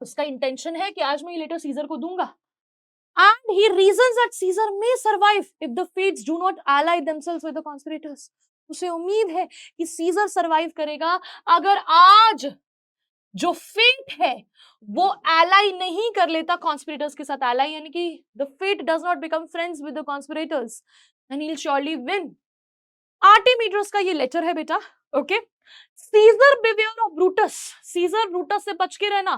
उसका इंटेंशन है कि आज मैं ये लेटर सीजर को दूंगा, and he reasons that Caesar may survive if the fates do not ally themselves with the conspirators. उसे उम्मीद है कि सीजर सरवाइव करेगा अगर आज जो फेट है वो एलाई नहीं कर लेता कॉन्स्पिरेटर्स के साथ, एलाई यानी कि the fate does not become friends with the conspirators and he will surely win. Artemidorus का ये लेटर है बेटा। Okay, Caesar beware of Brutus, Caesar Brutus से बच के रहना,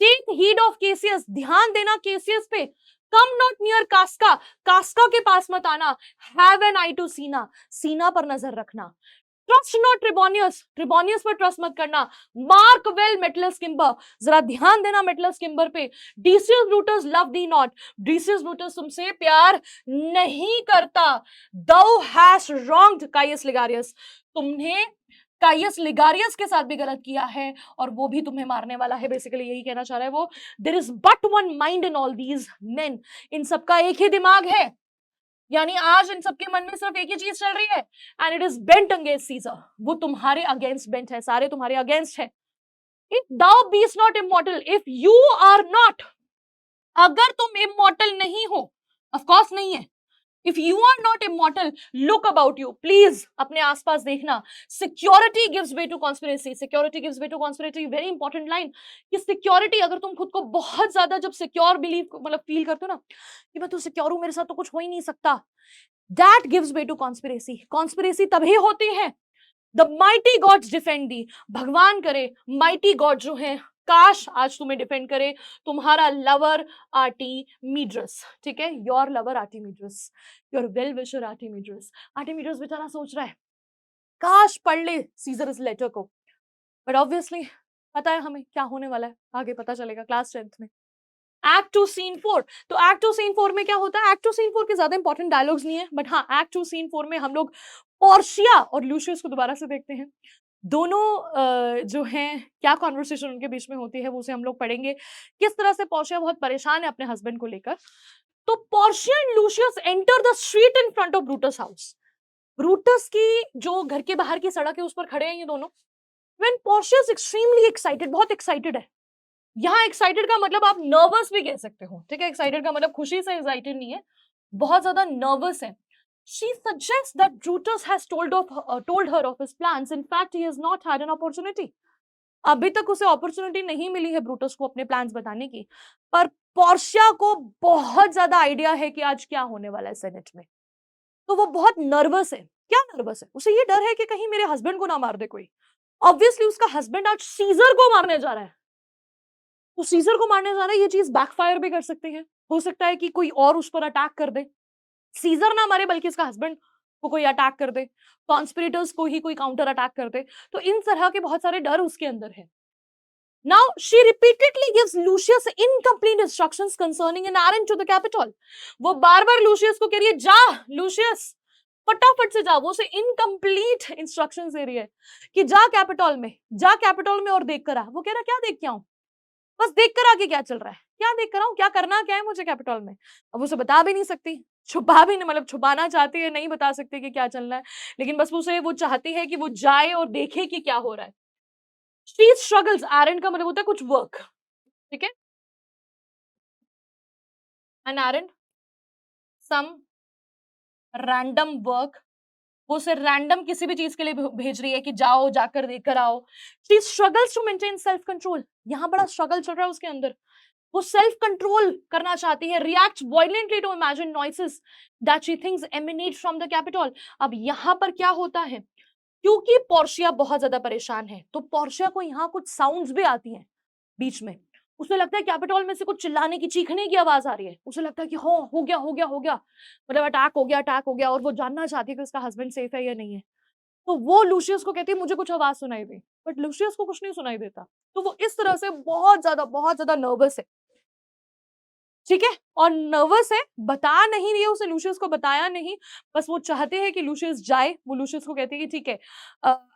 टेक हीड ऑफ केसियस, ध्यान देना केसियस पे, कम नॉट नियर कास्का, कास्का के पास मत आना, हैव एन आई टू सीना, सीना पर नजर रखना, ट्रस्ट नॉट ट्रिबोनियस, ट्रिबोनियस पर ट्रस्ट मत करना, मार्क वेल मेटलस किम्बर, जरा ध्यान देना मेटलस किम्बर पे, Decius Brutus love thee not, Decius Brutus तुमसे प्यार नहीं करता, thou hast wronged काइयस लिगारियस, तुमने काइयस लिगारियस के साथ भी गलत किया है और वो भी तुम्हें मारने वाला है। बेसिकली यही कहना चाह रहा है वो, there is but one mind in all these men, इन सबका एक ही दिमाग है, यानी आज इन सबके मन में सिर्फ एक ही चीज चल रही है, and it is bent against Caesar, वो तुम्हारे अगेंस्ट बेंट है, सारे तुम्हारे अगेंस्ट है। If thou beest not immortal, if you are not, अगर तुम इमॉर्टल नहीं हो, ऑफ कोर्स नहीं है, If you are not immortal, look about you. Please अपने आसपास देखना. Security gives way to conspiracy. Security gives way to conspiracy. Very important line. कि security, अगर तुम खुद को बहुत ज्यादा जब secure believe मतलब feel करते हो ना कि मैं तो secure हूं, मेरे साथ तो कुछ हो ही नहीं सकता, that gives way to conspiracy. Conspiracy तभी होती है. The mighty gods defend thee. भगवान करे mighty God जो है, काश आज तुम्हें डिफेंड करे तुम्हारा लवर आर्टिमीड्रस. ठीक है, your lover Artemidorus, your well wisher Artemidorus. Artemidorus बेचारा सोच रहा है काश पढ़ ले सीजर इस लेटर को, बट ऑब्वियसली पता है हमें क्या होने वाला है, आगे पता चलेगा क्लास 10th में. Act 2 scene 4. तो एक्ट 2 सीन 4 में क्या होता है? एक्ट 2 सीन 4 के ज्यादा इंपॉर्टेंट डायलॉग्स नहीं है, बट हाँ एक्ट 2 सीन 4 में हम लोग पोर्शिया और लूशियस को दोबारा से देखते हैं. दोनों जो हैं क्या कॉन्वर्सेशन उनके बीच में होती है वो से हम लोग पढ़ेंगे. किस तरह से पोर्शिया बहुत परेशान है अपने हस्बैंड को लेकर. तो Portia and luscious enter the street in front of Brutus house. Brutus की जो घर के बाहर की सड़क है उस पर खड़े हैं ये दोनों. When Portia is extremely excited, बहुत एक्साइटेड है. यहाँ एक्साइटेड का मतलब आप नर्वस भी कह सकते हो. ठीक है, एक्साइटेड का मतलब खुशी से एक्साइटेड नहीं है, बहुत ज्यादा नर्वस है. She suggests that Brutus has told her of his plans. In fact, he has not had an opportunity. अभी तक उसे अपॉर्चुनिटी नहीं मिली है ब्रूटस को अपने प्लान्स बताने की, पर पोर्शिया को बहुत ज्यादा आइडिया है कि आज क्या होने वाला है सेनेट में. तो वो बहुत नर्वस है. क्या नर्वस है? उसे ये डर है कि कहीं मेरे हस्बैंड को ना मार दे कोई. ऑब्वियसली उसका हस्बैंड आज सीजर को मारने जा रहा है. तो सीजर को मारने जा रहा है, ये चीज बैकफायर भी कर सकती है. हो सकता है कि कोई और उस पर अटैक कर दे. सीजर ना मारे बल्कि इसका हस्बैंड को कोई अटैक कर दे, कॉन्स्पिरेटर्स को ही कोई काउंटर अटैक कर दे. तो इन तरह के बहुत सारे डर उसके अंदर है. Now she repeatedly gives Lucius incomplete instructions concerning an errand to the Capitol. वो बार-बार लूशियस को कह रही है जा लूशियस फटाफट से जा. वो उसे इनकम्प्लीट इंस्ट्रक्शंस दे रही है कि जा कैपिटल में, जा कैपिटल में और देख कर आ. वो कह रहा क्या देख के आऊं? बस देख कर आके क्या चल रहा है, क्या देख कर आऊं, क्या करना क्या है मुझे कैपिटल में. अब उसे बता भी नहीं सकती, छुपा भी नहीं, मतलब छुपाना चाहती है, नहीं बता सकती कि क्या चल रहा है, लेकिन बस उसे वो चाहती है कि वो जाए और देखे कि क्या हो रहा है. She struggles. errand का मतलब होता है कुछ वर्क. ठीक है, an errand, some random work. वो उसे रैंडम किसी भी चीज के लिए भेज रही है कि जाओ जाकर देख कर आओ. She struggles to maintain self control. यहाँ बड़ा स्ट्रगल चल रहा है उसके अंदर. वो सेल्फ कंट्रोल करना चाहती है. React violently to imagine noises that she thinks emanate from the Capitol. अब यहाँ पर क्या होता है, क्योंकि पोर्शिया बहुत ज्यादा परेशान है तो पोर्शिया को यहाँ कुछ साउंड्स भी आती हैं बीच में. उसे लगता है कैपिटल में से कुछ चिल्लाने की, चीखने की आवाज आ रही है. उसे लगता है कि हो गया हो गया हो गया, मतलब अटैक हो गया अटैक हो गया. और वो जानना चाहती है कि उसका हस्बैंड सेफ है या नहीं है. तो वो लूशियस को कहती है मुझे कुछ आवाज सुनाई दी, बट लूशियस को कुछ नहीं सुनाई देता. तो वो इस तरह से बहुत ज्यादा नर्वस है. ठीक है, और नर्वस है, बता नहीं रही है उसे, लूशियस को बताया नहीं, बस वो चाहते हैं कि लूशियस जाए. वो लूशियस को कहती है कि ठीक है,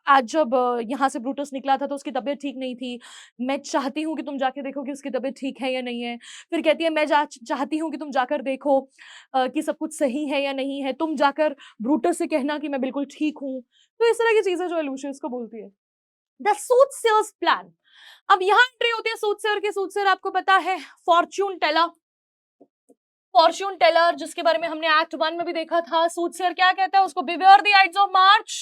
आज जब यहाँ से ब्रूटस निकला था तो उसकी तबीयत ठीक नहीं थी, मैं चाहती हूँ कि तुम जाके देखो कि उसकी तबीयत ठीक है या नहीं है. फिर कहती है मैं चाहती हूँ कि तुम जाकर देखो कि सब कुछ सही है या नहीं है, तुम जाकर ब्रूटस से कहना कि मैं बिल्कुल ठीक हूँ. तो इस तरह की चीजें जो है लूशियस को बोलती है. The soothsayer's plan. अब यहाँ एंट्री होती है सूटसेयर की. सूटसेयर आपको पता है फॉर्च्यून टेलर. फॉर्च्यून टेलर जिसके बारे में हमने एक्ट 1 में भी देखा था. सूटसेयर क्या कहता है उसको, beware the Ides of March.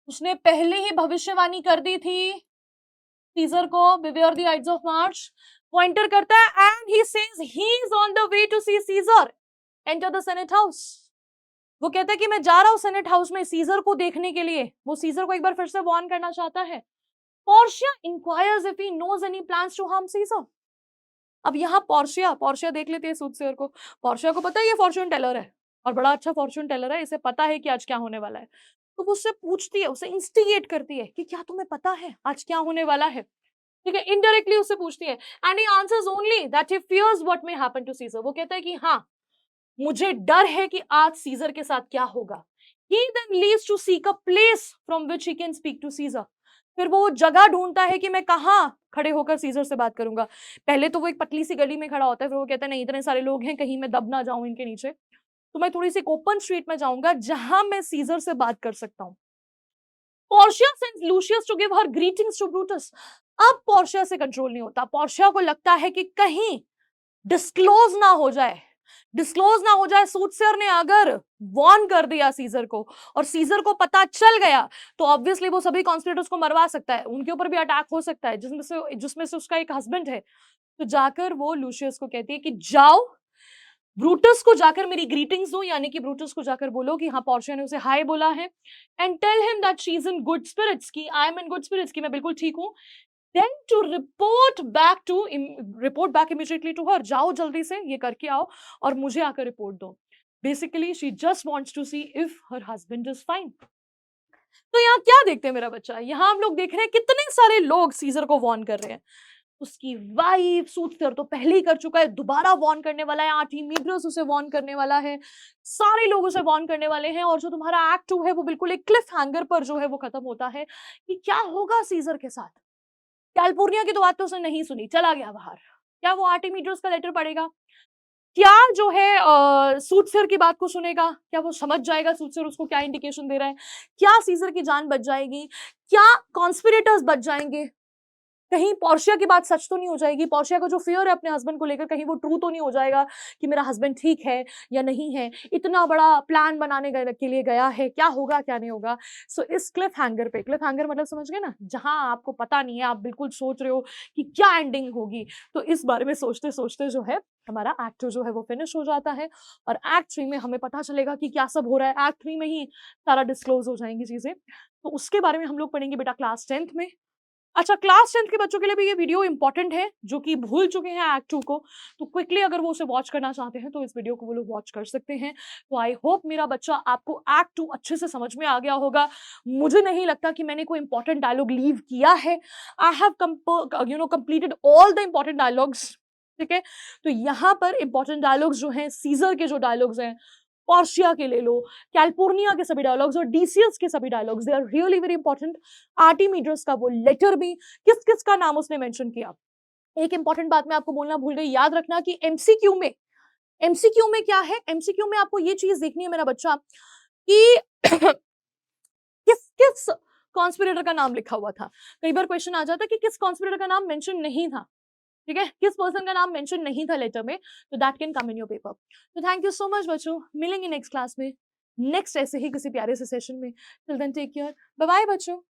उसने पहले ही भविष्यवाणी कर दी थी सीजर को, beware the Ides of March. वो एंटर करता है and he says he is on the way to see Caesar enter the senate house. वो कहता है कि मैं जा रहा हूं सेनेट हाउस में सीजर को देखने के लिए. वो सीजर को एक बार फिर से वार्न करना चाहता है. Portia inquires if he knows any plans to harm Caesar. अब यहाँ पोर्शिया देख लेती है सूटसेयर को. पोर्शिया को पता है ये फॉर्च्यून टेलर है और बड़ा अच्छा फॉर्च्यून टेलर है, इसे पता है कि आज क्या होने वाला है. तो वो उससे पूछती है, उसे इंस्टिगेट करती है कि क्या तुम्हें पता है आज क्या होने वाला है. ठीक है, इनडायरेक्टली उससे पूछती है. And he answers only that he fears what may happen to Caesar. वो कहता है कि हाँ मुझे डर है कि आज सीजर के साथ क्या होगा. He then leaves to seek a place from which he can speak to Caesar. फिर वो जगह ढूंढता है कि मैं कहाँ खड़े होकर सीजर से बात करूंगा. पहले तो वो एक पतली सी गली में खड़ा होता है, फिर वो कहता है नहीं इतने सारे लोग हैं कहीं मैं दब ना जाऊं इनके नीचे, तो मैं थोड़ी सी ओपन स्ट्रीट में जाऊंगा जहां मैं सीजर से बात कर सकता हूं. Portia sends Lucius to give her greetings to Brutus. अब पोर्शिया से कंट्रोल नहीं होता. पोर्शिया को लगता है कि कहीं डिस्क्लोज ना हो जाए, डिस्क्लोज ना हो जाए। सूटसर ने अगर वॉर्न कर दिया सीजर को और सीजर को पता चल गया तो ऑब्वियसली वो सभी कॉन्स्पिरेटर्स को मरवा सकता है, उनके ऊपर भी अटैक हो सकता है, जिसमें से उसका एक हस्बैंड है। तो जाकर वो लूशियस को कहती है कि जाओ ब्रूटस को जाकर मेरी ग्रीटिंग्स दो, यानी कि ब्रूटस को जाकर बोलो कि हाँ पोर्शिया ने उसे हाय बोला है, and tell him that she is in good spirits, की I am in good spirits, की मैं बिल्कुल ठीक हूँ। Then to report back immediately to her, जाओ जल्दी से ये करके आओ और मुझे आकर रिपोर्ट दो। Basically she just wants to see if her husband is fine. तो यहाँ क्या देखते हैं मेरा बच्चा, यहाँ हम लोग देख रहे हैं कितने सारे लोग सीजर को वॉर्न कर रहे हैं। उसकी वाइफ सूटसर तो पहले ही कर चुका है, दोबारा वॉर्न करने वाला है, आर्चिमीडियस उसे वॉर्न करने वाला है, सारे लोग उसे वॉर्न करने वाले हैं। और जो तुम्हारा एक्ट 2 है वो बिल्कुल एक क्लिफ हैंगर पर जो है वो खत्म होता है कि क्या होगा सीजर के साथ। कैलिफोर्निया की तो बात तो उसने नहीं सुनी, चला गया बाहर। क्या वो आर्चिमीडियस का लेटर पढ़ेगा? क्या जो है सूटसर की बात को सुनेगा? क्या वो समझ जाएगा सूटसर उसको क्या इंडिकेशन दे रहा है? क्या सीजर की जान बच जाएगी? क्या कॉन्स्पिरेटर्स बच जाएंगे? कहीं पोर्शिया की बात सच तो नहीं हो जाएगी? पोर्शिया का जो फियर है अपने हस्बैंड को लेकर, कहीं वो ट्रू तो नहीं हो जाएगा कि मेरा हस्बैंड ठीक है या नहीं है? इतना बड़ा प्लान बनाने के लिए गया है, क्या होगा क्या नहीं होगा? सो इस क्लिफ हैंगर पे, क्लिफ हैंगर मतलब समझ गए ना, जहां आपको पता नहीं है, आप बिल्कुल सोच रहे हो कि क्या एंडिंग होगी, तो इस बारे में सोचते सोचते जो है हमारा एक्ट 2 जो है वो फिनिश हो जाता है और एक्ट 3 में हमें पता चलेगा कि क्या सब हो रहा है। एक्ट 3 में ही सारा डिस्क्लोज हो जाएंगी चीजें, तो उसके बारे में हम लोग पढ़ेंगे बेटा क्लास 10th में। अच्छा, क्लास 10th के बच्चों के लिए भी ये वीडियो इंपॉर्टेंट है, जो कि भूल चुके हैं एक्ट 2 को, तो क्विकली अगर वो उसे वॉच करना चाहते हैं तो इस वीडियो को वो लोग वॉच कर सकते हैं। तो आई होप मेरा बच्चा आपको एक्ट 2 अच्छे से समझ में आ गया होगा। मुझे नहीं लगता कि मैंने कोई इंपॉर्टेंट डायलॉग लीव किया है। I have completed all the important dialogues. ठीक है, तो यहाँ पर इंपॉर्टेंट डायलॉग्स जो हैं, सीजर के जो डायलॉग्स हैं, पोर्शिया के ले लो, कैलिफोर्निया के सभी डायलॉग्स और डीसीएस के सभी dialogues, they are really very important. Artemidorus का वो लेटर भी, किस किस का नाम उसने मेंशन किया। एक इंपॉर्टेंट बात मैं आपको बोलना भूल गई, याद रखना कि एमसीक्यू में क्या है, एमसीक्यू में आपको ये चीज देखनी है मेरा बच्चा कि किस किस कॉन्स्पिरेटर का नाम लिखा हुआ था। कई बार क्वेश्चन आ जाता है कि किस कॉन्स्पिरेटर का नाम मेंशन नहीं था, ठीक है, किस पर्सन का नाम मेंशन नहीं था लेटर में, तो that can come in your paper. तो थैंक यू सो मच बच्चों, मिलेंगे नेक्स्ट क्लास में, नेक्स्ट ऐसे ही किसी प्यारे से सेशन में। Till then take care, bye bye बच्चों।